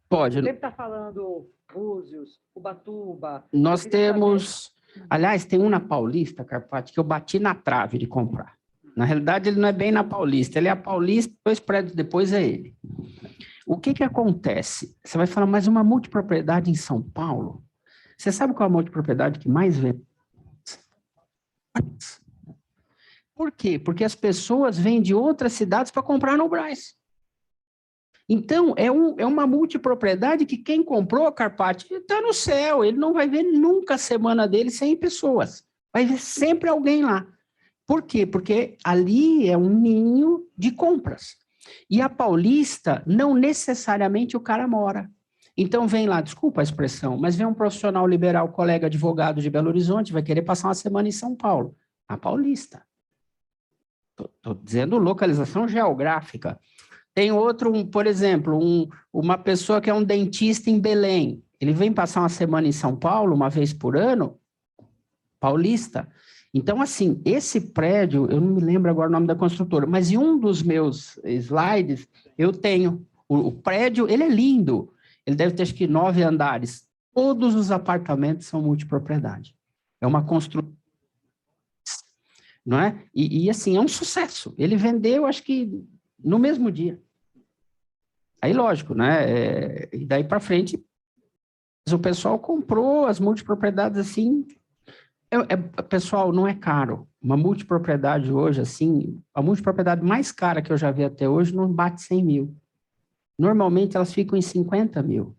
Pode. Você está falando Búzios, Ubatuba. Nós temos... Aliás, tem um na Paulista, Carpati, que eu bati na trave de comprar. Na realidade, ele não é bem na Paulista, ele é a Paulista, 2 prédios depois é ele. O que acontece? Você vai falar, mas uma multipropriedade em São Paulo? Você sabe qual é a multipropriedade que mais vende? Por quê? Porque as pessoas vêm de outras cidades para comprar no Brás. Então, é uma multipropriedade que quem comprou, Carpati, está no céu, ele não vai ver nunca a semana dele 100 pessoas, vai ver sempre alguém lá. Por quê? Porque ali é um ninho de compras. E a Paulista, não necessariamente o cara mora. Então, vem lá, desculpa a expressão, mas vem um profissional liberal, colega advogado de Belo Horizonte, vai querer passar uma semana em São Paulo, na Paulista. Estou dizendo localização geográfica. Tem outro, por exemplo, uma pessoa que é um dentista em Belém. Ele vem passar uma semana em São Paulo, uma vez por ano, Paulista. Então, assim, esse prédio, eu não me lembro agora o nome da construtora, mas em um dos meus slides, eu tenho. O prédio, ele é lindo. Ele deve ter, acho que, 9 andares. Todos os apartamentos são multipropriedade. É uma construção, não é? E assim, é um sucesso. Ele vendeu, acho que no mesmo dia. Aí, lógico, né? E daí para frente, o pessoal comprou as multipropriedades assim. Pessoal, não é caro. Uma multipropriedade hoje, assim, a multipropriedade mais cara que eu já vi até hoje não bate 100 mil. Normalmente elas ficam em 50 mil.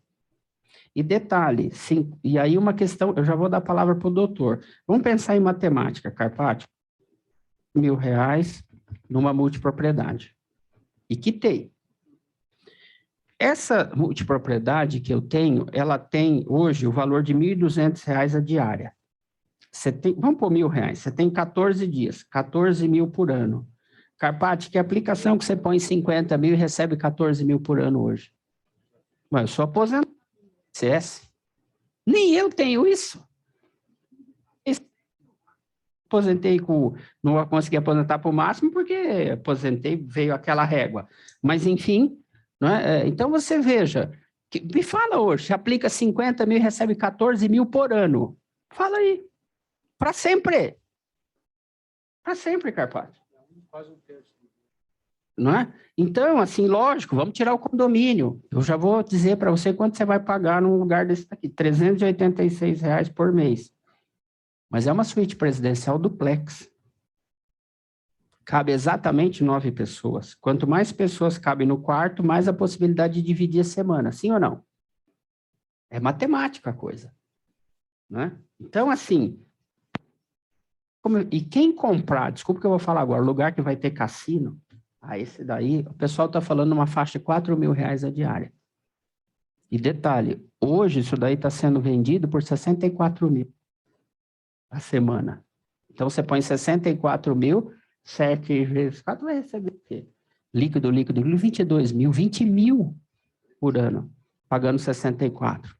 E detalhe, sim, e aí uma questão, eu já vou dar a palavra para o doutor. Vamos pensar em matemática, Carpati. R$1.000 numa multipropriedade. E quitei. Essa multipropriedade que eu tenho, ela tem hoje o valor de R$1.200 a diária. Vamos por R$1.000, você tem 14 dias, 14 mil por ano. Carpati, que aplicação que você põe 50 mil e recebe 14 mil por ano hoje? Mas eu sou aposentado, CS. Nem eu tenho isso. Aposentei não consegui aposentar para o máximo porque aposentei, veio aquela régua. Mas, enfim, não é? Então você veja, me fala hoje, você aplica 50 mil e recebe 14 mil por ano. Fala aí. Para sempre. Para sempre, Carpati. Quase um terço. Não é? Então, assim, lógico, vamos tirar o condomínio. Eu já vou dizer para você quanto você vai pagar num lugar desse daqui, R$386 por mês. Mas é uma suíte presidencial duplex. Cabe exatamente 9 pessoas. Quanto mais pessoas cabem no quarto, mais a possibilidade de dividir a semana. Sim ou não? É matemática a coisa. Né? Então, assim... E quem comprar, desculpa que eu vou falar agora, lugar que vai ter cassino, esse daí, o pessoal está falando uma faixa de R$4.000 a diária. E detalhe, hoje isso daí está sendo vendido por 64 mil a semana. Então, você põe 64 mil, 7 vezes 4, vai receber o quê? Líquido, 22 mil, 20 mil por ano, pagando 64.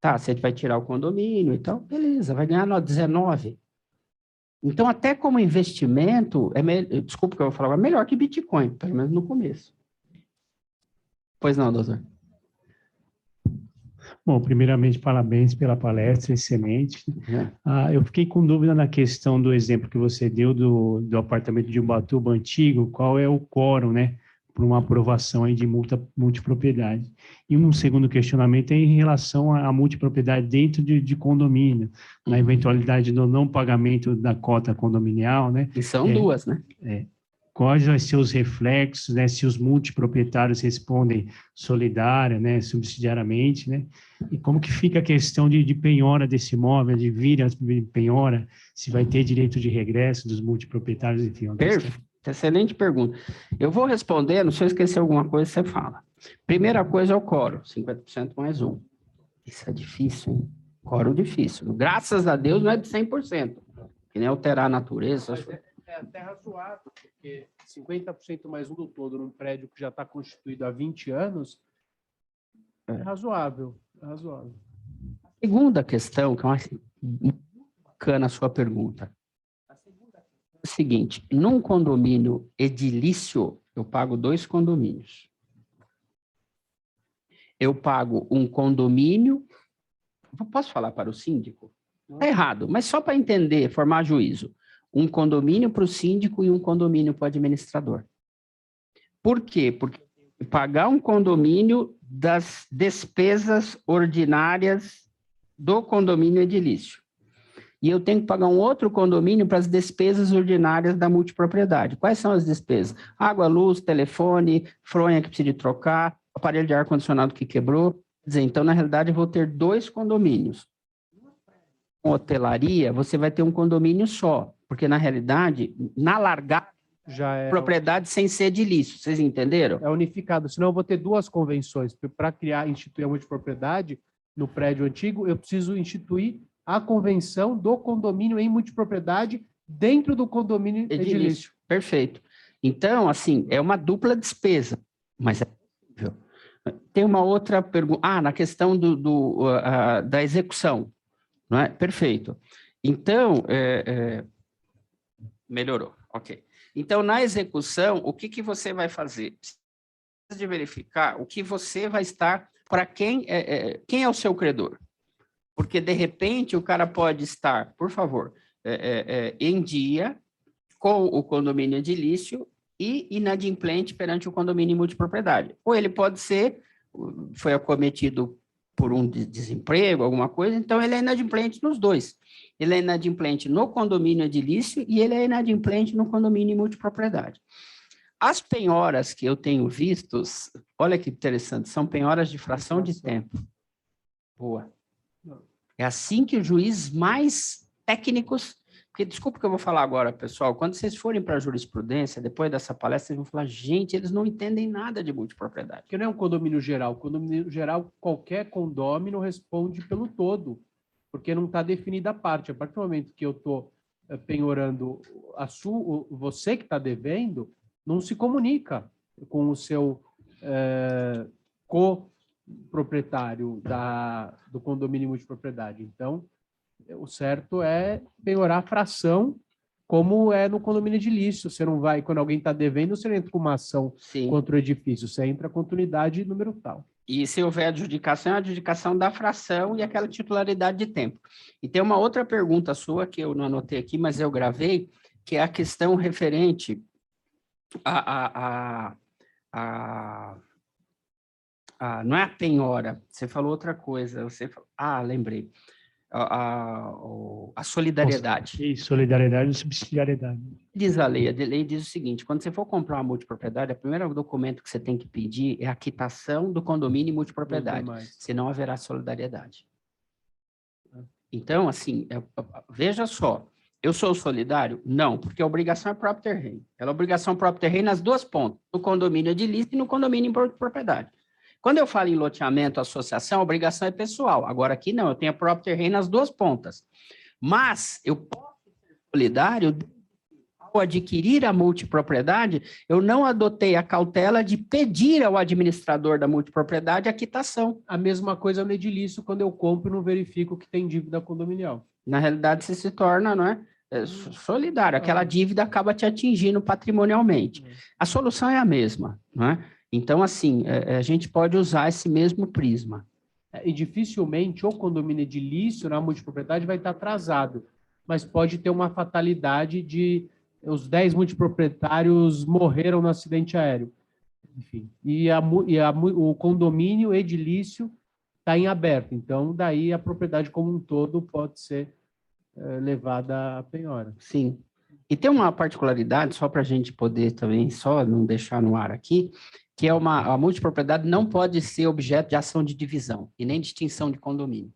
Tá, você vai tirar o condomínio e tal, beleza, vai ganhar 19. Então, até como investimento, desculpa que eu vou falar, é melhor que Bitcoin, pelo menos no começo. Pois não, doutor? Bom, primeiramente, parabéns pela palestra, excelente. Eu fiquei com dúvida na questão do exemplo que você deu do apartamento de Ubatuba antigo, qual é o quórum, né, para uma aprovação aí de multipropriedade. E um segundo questionamento é em relação à multipropriedade dentro de condomínio, na eventualidade do não pagamento da cota condominial, né? E são duas, né? Quais vão ser os reflexos, né, se os multiproprietários respondem solidária, né, subsidiariamente, né, e como que fica a questão de penhora desse imóvel, de vir a penhora, se vai ter direito de regresso dos multiproprietários, enfim. Perfeito, excelente pergunta. Eu vou respondendo, se eu esquecer alguma coisa, você fala. Primeira coisa é o quórum, 50% mais 1. Isso é difícil, hein? Quórum difícil. Graças a Deus não é de 100%, que nem alterar a natureza. É até razoável, porque 50% mais 1 do todo num prédio que já está constituído há 20 anos é razoável, é razoável. Segunda questão, que eu acho bacana a sua pergunta. A segunda questão é o seguinte, num condomínio edilício, eu pago 2 condomínios. Eu pago um condomínio, posso falar para o síndico? Está errado, mas só para entender, formar juízo. Um condomínio para o síndico e um condomínio para o administrador. Por quê? Porque pagar um condomínio das despesas ordinárias do condomínio edilício. E eu tenho que pagar um outro condomínio para as despesas ordinárias da multipropriedade. Quais são as despesas? Água, luz, telefone, fronha que precisa de trocar, aparelho de ar-condicionado que quebrou. Quer dizer, então, na realidade, eu vou ter 2 condomínios. Com hotelaria, você vai ter um condomínio só, porque, na realidade, na largada, já é propriedade sem ser edilício, vocês entenderam? É unificado, senão eu vou ter 2 convenções. Para instituir a multipropriedade no prédio antigo, eu preciso instituir a convenção do condomínio em multipropriedade dentro do condomínio edilício. Perfeito. Então, assim, é uma dupla despesa, mas é possível. Tem uma outra pergunta. Na questão da execução. Não é? Perfeito. Então, melhorou. Ok. Então, na execução, o que você vai fazer? Precisa de verificar o que você vai estar... Para quem é o seu credor? Porque, de repente, o cara pode estar, por favor, em dia com o condomínio edilício e inadimplente perante o condomínio multipropriedade. Ou ele pode ser, foi acometido por um desemprego, alguma coisa, então ele é inadimplente nos dois. Ele é inadimplente no condomínio edilício e ele é inadimplente no condomínio multipropriedade. As penhoras que eu tenho vistos, olha que interessante, são penhoras de fração de tempo. Boa. É assim que os juízes mais técnicos, porque desculpa o que eu vou falar agora, pessoal, quando vocês forem para a jurisprudência, depois dessa palestra, vocês vão falar, gente, eles não entendem nada de multipropriedade. Porque não é um condomínio geral. Condomínio geral, qualquer condômino responde pelo todo, porque não está definida a parte. A partir do momento que eu estou penhorando você que está devendo, não se comunica com o seu coproprietário do condomínio multipropriedade. Então, o certo é penhorar a fração, como é no condomínio edilício. Você não vai, quando alguém está devendo, você não entra com uma ação contra o edifício, você entra contra unidade e número tal. E se houver adjudicação, é a adjudicação da fração e aquela titularidade de tempo. E tem uma outra pergunta sua, que eu não anotei aqui, mas eu gravei, que é a questão referente não é a penhora, você falou outra coisa, lembrei, a solidariedade. E solidariedade e subsidiariedade. Diz a lei diz o seguinte, quando você for comprar uma multipropriedade, o primeiro documento que você tem que pedir é a quitação do condomínio e multipropriedade, senão haverá solidariedade. Então, assim, veja só, eu sou solidário? Não, porque a obrigação é próprio terreno. Ela é obrigação próprio terreno nas duas pontas, no condomínio edilício e no condomínio em propriedade. Quando eu falo em loteamento, associação, a obrigação é pessoal. Agora aqui não, eu tenho a próprio terreno nas duas pontas. Mas eu posso ser solidário ao adquirir a multipropriedade, eu não adotei a cautela de pedir ao administrador da multipropriedade a quitação. A mesma coisa no edilício, quando eu compro e não verifico que tem dívida condominial. Na realidade, você se torna, não é? Solidário, aquela dívida acaba te atingindo patrimonialmente. A solução é a mesma, não é? Então, assim, a gente pode usar esse mesmo prisma. E dificilmente o condomínio edilício na multipropriedade vai estar atrasado, mas pode ter uma fatalidade de os 10 multiproprietários morreram no acidente aéreo. Enfim, o condomínio edilício está em aberto, então daí a propriedade como um todo pode ser levada à penhora. Sim. E tem uma particularidade, só para a gente poder também, só não deixar no ar aqui, que é a multipropriedade não pode ser objeto de ação de divisão e nem de extinção de condomínio.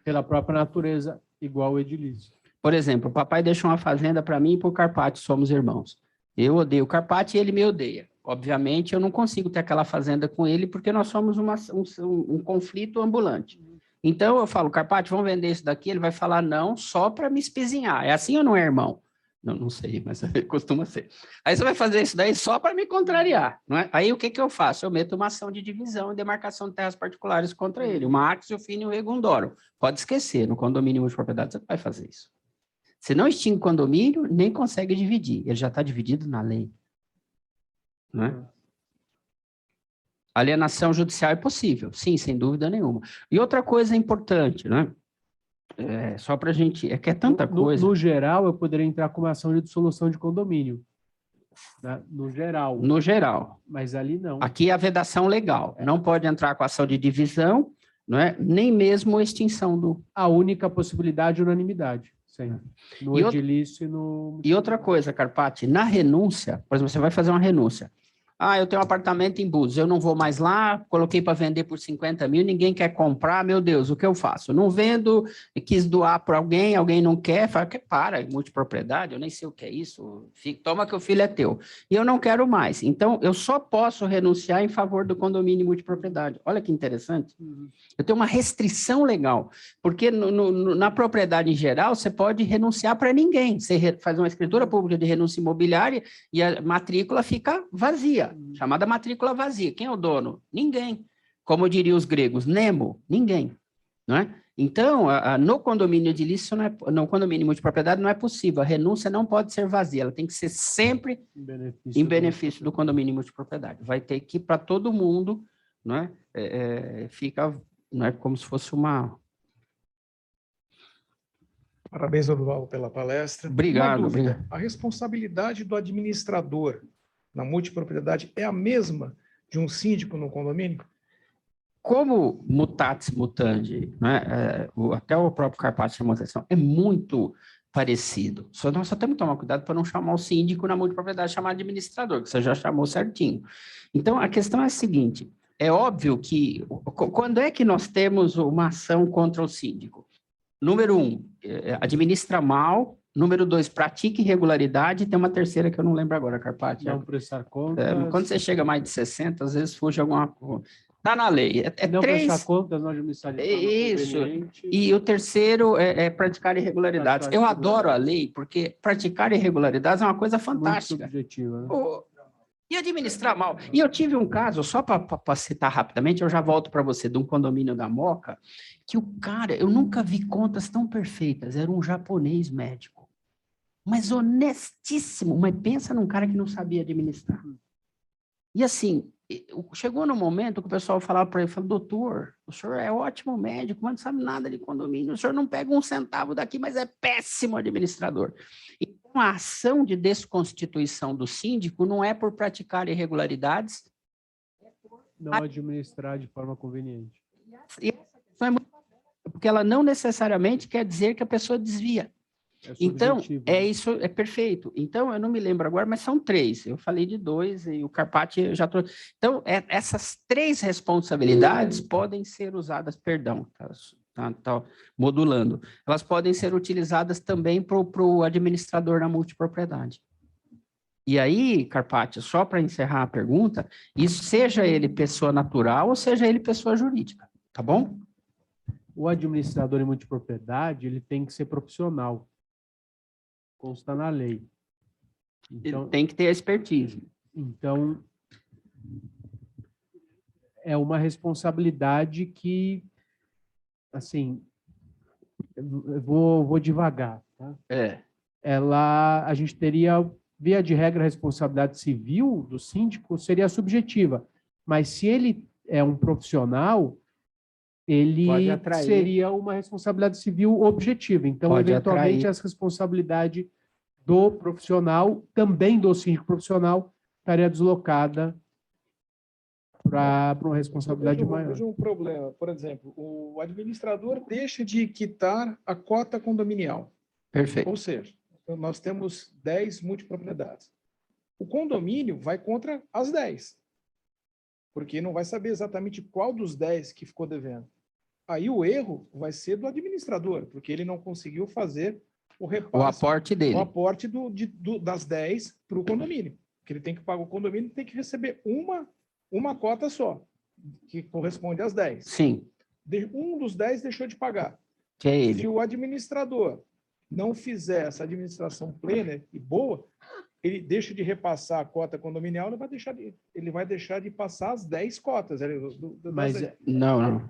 Pela própria natureza, igual o edilício. Por exemplo, o papai deixou uma fazenda para mim e para o Carpati, somos irmãos. Eu odeio o Carpati e ele me odeia. Obviamente, eu não consigo ter aquela fazenda com ele porque nós somos um conflito ambulante. Então, eu falo, Carpati, vamos vender isso daqui? Ele vai falar não, só para me espizinhar. É assim ou não é, irmão? Não sei, mas costuma ser. Aí você vai fazer isso daí só para me contrariar, não é? Aí o que eu faço? Eu meto uma ação de divisão e demarcação de terras particulares contra ele, uma axio finium regundórum. Pode esquecer, no condomínio multipropriedade você não vai fazer isso. Se não extingue o condomínio, nem consegue dividir. Ele já está dividido na lei. Não é? Alienação judicial é possível, sim, sem dúvida nenhuma. E outra coisa importante, né? Só para a gente... É que é tanta coisa. No geral, eu poderia entrar com uma ação de dissolução de condomínio. Né? No geral. No geral. Mas ali não. Aqui é a vedação legal. Não pode entrar com ação de divisão, não é? Nem mesmo extinção do... A única possibilidade é unanimidade. Sempre. No edilício e no... E outra coisa, Carpati, na renúncia, por exemplo, você vai fazer uma renúncia. Eu tenho um apartamento em Búzios, eu não vou mais lá, coloquei para vender por 50 mil, ninguém quer comprar, meu Deus, o que eu faço? Eu não vendo, quis doar para alguém não quer, fala, para, multipropriedade, eu nem sei o que é isso, toma que o filho é teu. E eu não quero mais. Então, eu só posso renunciar em favor do condomínio multipropriedade. Olha que interessante. Eu tenho uma restrição legal, porque na propriedade em geral, você pode renunciar para ninguém. Você faz uma escritura pública de renúncia imobiliária e a matrícula fica vazia. Chamada matrícula vazia. Quem é o dono? Ninguém. Como diriam os gregos, Nemo, ninguém. Não é? Então, no condomínio edilício, no condomínio multipropriedade, não é possível. A renúncia não pode ser vazia, ela tem que ser sempre em benefício do condomínio multipropriedade. Vai ter que ir para todo mundo, não é? Fica, não é como se fosse uma Parabéns, Durval, pela palestra. Obrigado, Uma dúvida, obrigado. a responsabilidade do administrador na multipropriedade é a mesma de um síndico no condomínio? Como mutatis mutandi, né, até o próprio Carpati chamou atenção, é muito parecido. Nós só temos que tomar cuidado para não chamar o síndico na multipropriedade, chamar administrador, que você já chamou certinho. Então, a questão é a seguinte, é óbvio que, quando é que nós temos uma ação contra o síndico? Número 1, administra mal. Número 2, pratica irregularidade. Tem uma terceira que eu não lembro agora, Carpati. Não prestar contas. Quando você chega a mais de 60, às vezes fuge alguma coisa. Está na lei. Não 3. prestar contas, não administrar de forma Isso. conveniente. E o terceiro é praticar irregularidades. Eu adoro a lei, porque praticar irregularidades é uma coisa fantástica. Muito subjetiva, né? E administrar mal. E eu tive um caso, só para citar rapidamente, eu já volto para você, de um condomínio da Moca, que o cara, eu nunca vi contas tão perfeitas, era um japonês médico, mas honestíssimo, mas pensa num cara que não sabia administrar. E assim, chegou no momento que o pessoal falava para ele, doutor, o senhor é ótimo médico, mas não sabe nada de condomínio, o senhor não pega um centavo daqui, mas é péssimo administrador. Então, a ação de desconstituição do síndico não é por praticar irregularidades, Não administrar de forma conveniente. e essa questão é muito porque ela não necessariamente quer dizer que a pessoa desvia. Então, isso, é perfeito. Então, eu não me lembro agora, mas são 3. Eu falei de 2 e o Carpati já trouxe. Então, essas 3 responsabilidades podem ser usadas, perdão, tá modulando. Elas podem ser utilizadas também para o administrador na multipropriedade. E aí, Carpati, só para encerrar a pergunta, isso seja ele pessoa natural ou seja ele pessoa jurídica, tá bom? O administrador em multipropriedade, ele tem que ser profissional. Consta na lei. Então, Ele tem que ter a expertise. Então, é uma responsabilidade que, assim, eu vou devagar, tá? A gente teria, via de regra, a responsabilidade civil do síndico seria subjetiva, mas se ele é um profissional, ele seria uma responsabilidade civil objetiva. Então, eventualmente, essa responsabilidade do profissional, também do síndico profissional, estaria deslocada para uma responsabilidade maior. Veja um problema, por exemplo, o administrador deixa de quitar a cota condominial. Perfeito. Ou seja, nós temos 10 multipropriedades. O condomínio vai contra as 10, porque não vai saber exatamente qual dos 10 que ficou devendo. Aí o erro vai ser do administrador, porque ele não conseguiu fazer o repasse. O aporte dele. O aporte das 10 para o condomínio. Porque ele tem que pagar o condomínio e tem que receber uma cota só, que corresponde às 10. Sim. Um dos 10 deixou de pagar. Que é ele. Se o administrador não fizer essa administração plena e boa, ele deixa de repassar a cota condominial, ele vai deixar de passar as 10 cotas. Mas não.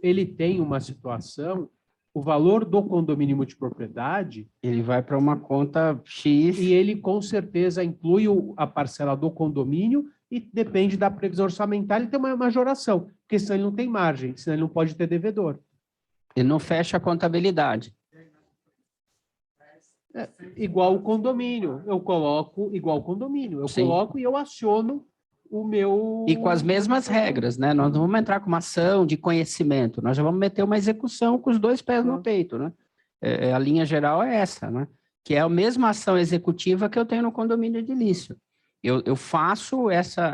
Ele tem uma situação, o valor do condomínio multipropriedade... Ele vai para uma conta X... E ele, com certeza, inclui a parcela do condomínio e depende da previsão orçamentária, ele tem uma majoração, porque senão ele não tem margem, senão ele não pode ter devedor. Ele não fecha a contabilidade. Igual o condomínio, eu coloco igual o condomínio, eu coloco e eu aciono o meu... E com as mesmas regras, né? Nós não vamos entrar com uma ação de conhecimento, nós já vamos meter uma execução com os 2 pés no peito, né? A linha geral é essa, né? Que é a mesma ação executiva que eu tenho no condomínio edilício. Eu faço essa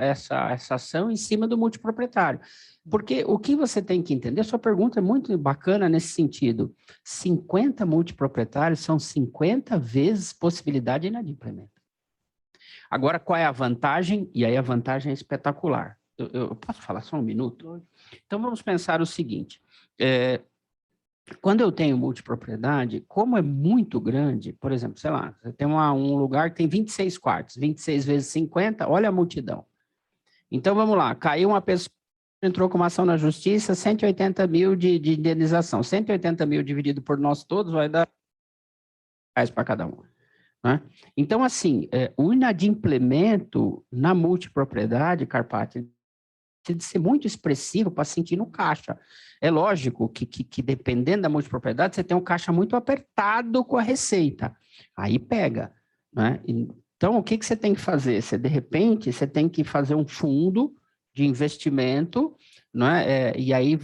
ação em cima do multiproprietário. Porque o que você tem que entender, sua pergunta é muito bacana nesse sentido. 50 multiproprietários são 50 vezes possibilidade de inadimplemento. Agora, qual é a vantagem? E aí a vantagem é espetacular. Eu posso falar só um minuto? Então, vamos pensar o seguinte. Quando eu tenho multipropriedade, como é muito grande, por exemplo, sei lá, você tem um lugar que tem 26 quartos, 26 vezes 50, olha a multidão. Então, vamos lá, caiu uma pessoa, entrou com uma ação na justiça, 180 mil de indenização. 180 mil dividido por nós todos vai dar R$100 para cada um. Né? Então, assim, o inadimplemento na multipropriedade, Carpati, de ser muito expressivo para sentir no caixa. É lógico que dependendo da multipropriedade, você tem um caixa muito apertado com a receita. Aí pega, né? Então, o que você tem que fazer? De repente, você tem que fazer um fundo de investimento, né? E aí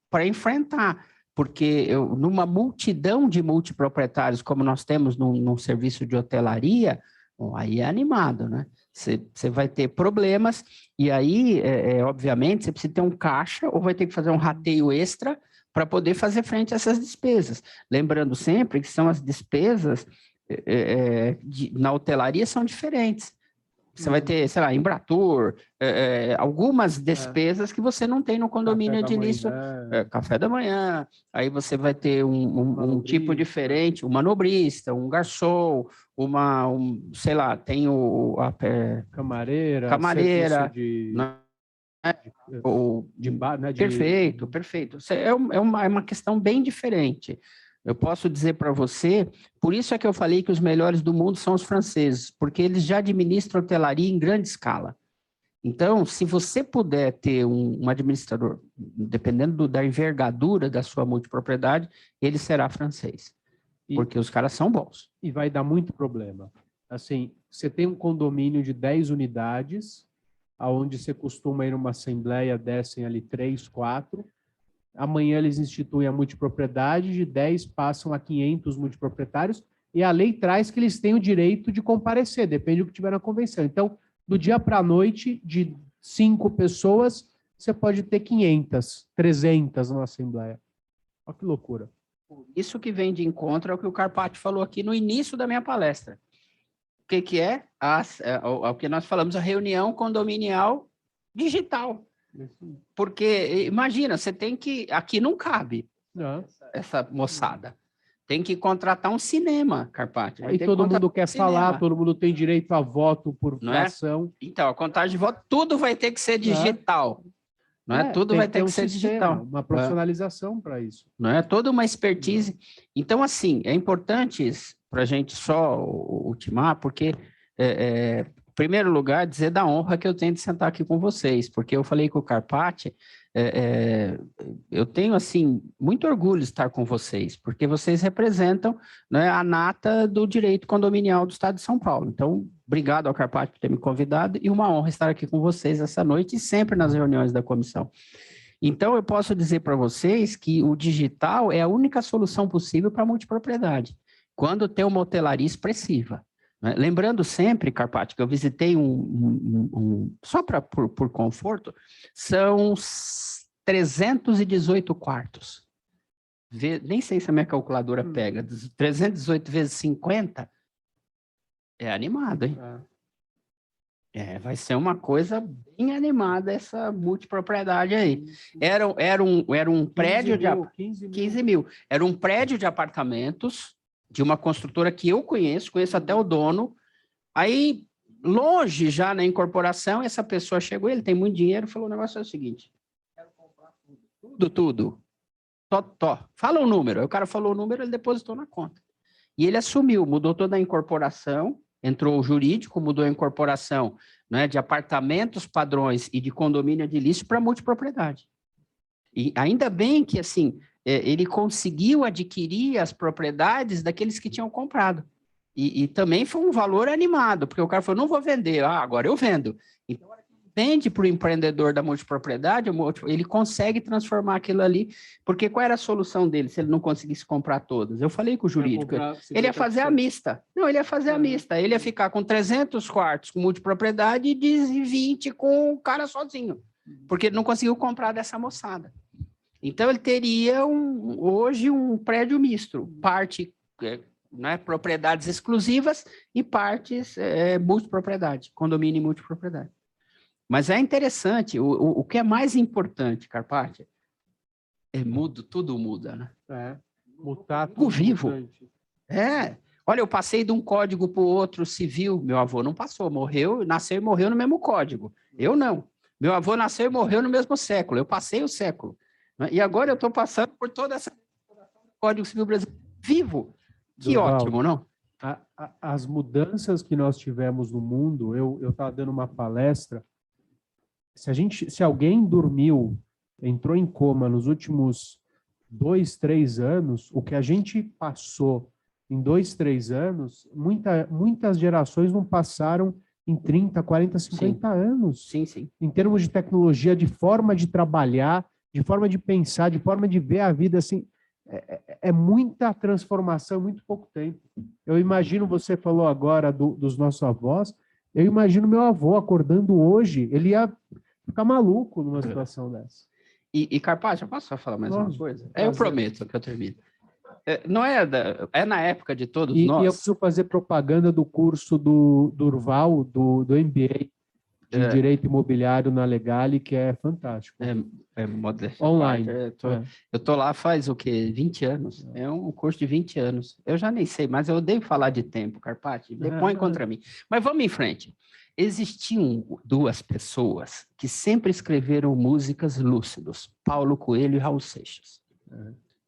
para enfrentar, porque numa multidão de multiproprietários, como nós temos num serviço de hotelaria, bom, aí é animado, né? Você vai ter problemas, e aí, obviamente, você precisa ter um caixa ou vai ter que fazer um rateio extra para poder fazer frente a essas despesas. Lembrando sempre que são as despesas na hotelaria são diferentes. Você vai ter, sei lá, Embratur, algumas despesas que você não tem no condomínio de início. Café da manhã, aí você vai ter um tipo diferente, um manobrista, um garçom, sei lá, tem Camareira, camareira, de bar, né? Perfeito, perfeito. É uma questão bem diferente. Eu posso dizer para você, por isso é que eu falei que os melhores do mundo são os franceses, porque eles já administram hotelaria em grande escala. Então, se você puder ter um administrador, dependendo da envergadura da sua multipropriedade, ele será francês, porque os caras são bons. E vai dar muito problema. Assim, você tem um condomínio de 10 unidades, aonde você costuma ir numa assembleia, descem ali 3, 4, amanhã eles instituem a multipropriedade, de 10 passam a 500 multiproprietários, e a lei traz que eles têm o direito de comparecer, depende do que tiver na convenção. Então, do dia para a noite, de 5 pessoas, você pode ter 500, 300 na assembleia. Olha que loucura. Isso que vem de encontro ao que o Carpati falou aqui no início da minha palestra. O que é? O que nós falamos, a reunião condominial digital. Porque, imagina, você tem que... Aqui não cabe essa moçada. Tem que contratar um cinema, Carpati. Aí todo mundo quer falar, todo mundo tem direito a voto por fração. Então, a contagem de voto, tudo vai ter que ser digital. Tudo vai ter que ser digital. Uma profissionalização para isso. Toda uma expertise. Então, assim, é importante para a gente só ultimar, porque... Em primeiro lugar, dizer da honra que eu tenho de sentar aqui com vocês, porque eu falei com o Carpati, eu tenho, assim, muito orgulho de estar com vocês, porque vocês representam, né, a nata do direito condominial do Estado de São Paulo. Então, obrigado ao Carpati por ter me convidado e uma honra estar aqui com vocês essa noite e sempre nas reuniões da comissão. Então, eu posso dizer para vocês que o digital é a única solução possível para a multipropriedade, quando tem uma hotelaria expressiva. Lembrando sempre, Carpati, que eu visitei só por conforto, são 318 quartos. Nem sei se a minha calculadora pega. 318 vezes 50 é animado, hein? Vai ser uma coisa bem animada essa multipropriedade aí. Era um prédio de 15 mil. Era um prédio de apartamentos de uma construtora que eu conheço até o dono. Aí, longe já na incorporação, essa pessoa chegou, ele tem muito dinheiro, falou: o negócio é o seguinte, quero comprar tudo. Fala o número. Aí o cara falou o número, ele depositou na conta. E ele assumiu, mudou toda a incorporação, entrou o jurídico, mudou a incorporação, né, de apartamentos padrões e de condomínio edilício para multipropriedade. E ainda bem que, assim, ele conseguiu adquirir as propriedades daqueles que tinham comprado. E também foi um valor animado, porque o cara falou: não vou vender, agora eu vendo. Então, vende para o empreendedor da multipropriedade, ele consegue transformar aquilo ali, porque qual era a solução dele, se ele não conseguisse comprar todas? Eu falei com o jurídico, ele ia fazer a mista. Não, ele ia fazer a mista, ele ia ficar com 300 quartos com multipropriedade e 20 com o cara sozinho, porque ele não conseguiu comprar dessa moçada. Então, ele teria hoje um prédio misto, parte propriedades exclusivas e partes multipropriedade, condomínio e multipropriedade. Mas é interessante, o que é mais importante, Carpati, tudo muda, né? Mutar tudo vivo. Olha, eu passei de um código para o outro civil, meu avô não passou, nasceu e morreu no mesmo código. Eu não. Meu avô nasceu e morreu no mesmo século, eu passei o século. E agora eu estou passando por toda essa Código Civil Brasileiro vivo. Que ótimo, não? As mudanças que nós tivemos no mundo, eu estava dando uma palestra se alguém dormiu, entrou em coma nos últimos 2, 3 anos, o que a gente passou em 2, 3 anos, muitas gerações não passaram em 30, 40, 50 anos. Sim, sim. Em termos de tecnologia, de forma de trabalhar, de forma de pensar, de forma de ver a vida, assim, é muita transformação, muito pouco tempo. Eu imagino, você falou agora dos nossos avós, eu imagino meu avô acordando hoje, ele ia ficar maluco numa situação dessa. E Carpaccio, eu posso só falar mais uma Lógico. coisa? Eu Prazer. prometo que eu termino. Não é na época de todos E eu nós. preciso fazer propaganda do curso do Durval, do MBA de Direito Imobiliário na Legale, que é fantástico. Modéstia à Online. parte, eu tô lá faz o quê? 20 anos. É um curso de 20 anos. Eu já nem sei, mas eu odeio falar de tempo, Carpaccio. Depõe contra mim. Mas vamos em frente. Existiam 2 pessoas que sempre escreveram músicas lúcidos, Paulo Coelho e Raul Seixas.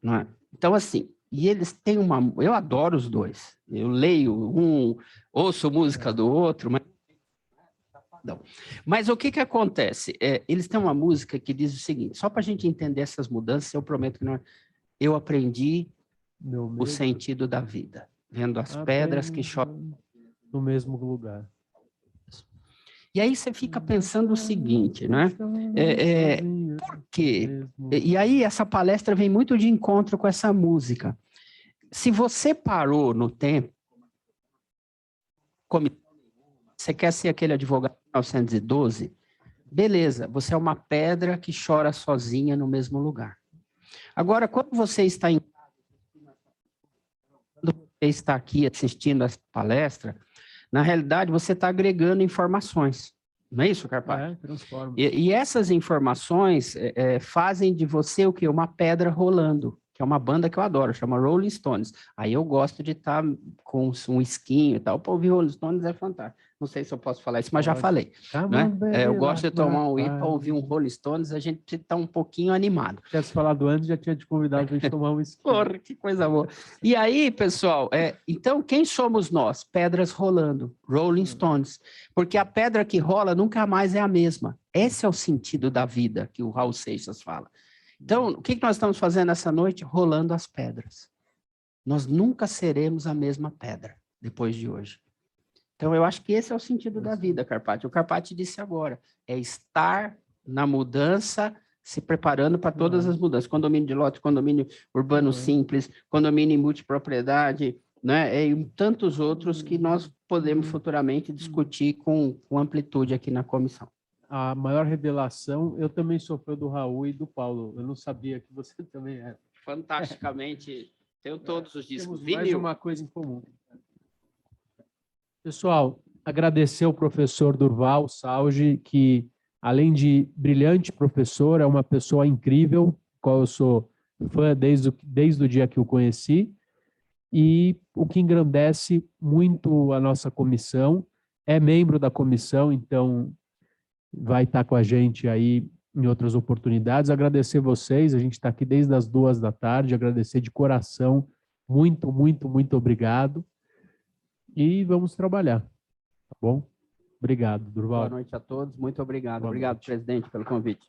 Não é? Então, assim, e eles têm eu adoro os 2. Eu leio um, ouço música do outro, mas não. Mas o que acontece? Eles têm uma música que diz o seguinte, só para a gente entender essas mudanças, eu prometo que não. Eu aprendi o sentido da vida, vendo as pedras que choram no mesmo lugar. E aí você fica pensando o seguinte, né? Por quê? E aí essa palestra vem muito de encontro com essa música. Se você parou no tempo, você quer ser aquele advogado de 1912? Beleza, você é uma pedra que chora sozinha no mesmo lugar. Agora, quando você está aqui assistindo essa palestra, na realidade você está agregando informações. Não é isso, Carpaccio? Transforma. E essas informações fazem de você o quê? Uma pedra rolando, que é uma banda que eu adoro, chama Rolling Stones. Aí eu gosto de estar com um esquinho e tal. Para ouvir Rolling Stones é fantástico. Não sei se eu posso falar isso, mas já falei. Né? Eu gosto de tomar um para ouvir um Rolling Stones, a gente precisa estar um pouquinho animado. Se tivesse falado antes, já tinha te convidado a gente tomar um esquinho. Porra, que coisa boa. E aí, pessoal, então quem somos nós? Pedras rolando, Rolling Stones. Porque a pedra que rola nunca mais é a mesma. Esse é o sentido da vida que o Raul Seixas fala. Então, o que nós estamos fazendo essa noite? Rolando as pedras. Nós nunca seremos a mesma pedra depois de hoje. Então, eu acho que esse é o sentido da vida, Carpaccio. O Carpaccio disse agora, é estar na mudança, se preparando para todas as mudanças. Condomínio de lote, condomínio urbano simples, condomínio em multipropriedade, né? E tantos outros que nós podemos futuramente discutir com amplitude aqui na comissão. A maior revelação, eu também sou fã do Raul e do Paulo. Eu não sabia que você também era. Fantasticamente, tenho todos os discos. Temos mais uma coisa em comum. Pessoal, agradecer ao professor Durval Salge, que, além de brilhante professor, é uma pessoa incrível, qual eu sou fã desde o dia que o conheci, e o que engrandece muito a nossa comissão, é membro da comissão, então vai estar com a gente aí em outras oportunidades. Agradecer vocês, a gente está aqui desde as 2 da tarde, agradecer de coração, muito, muito, muito obrigado. E vamos trabalhar, tá bom? Obrigado, Durval. Boa noite a todos, muito obrigado. Obrigado, presidente, pelo convite.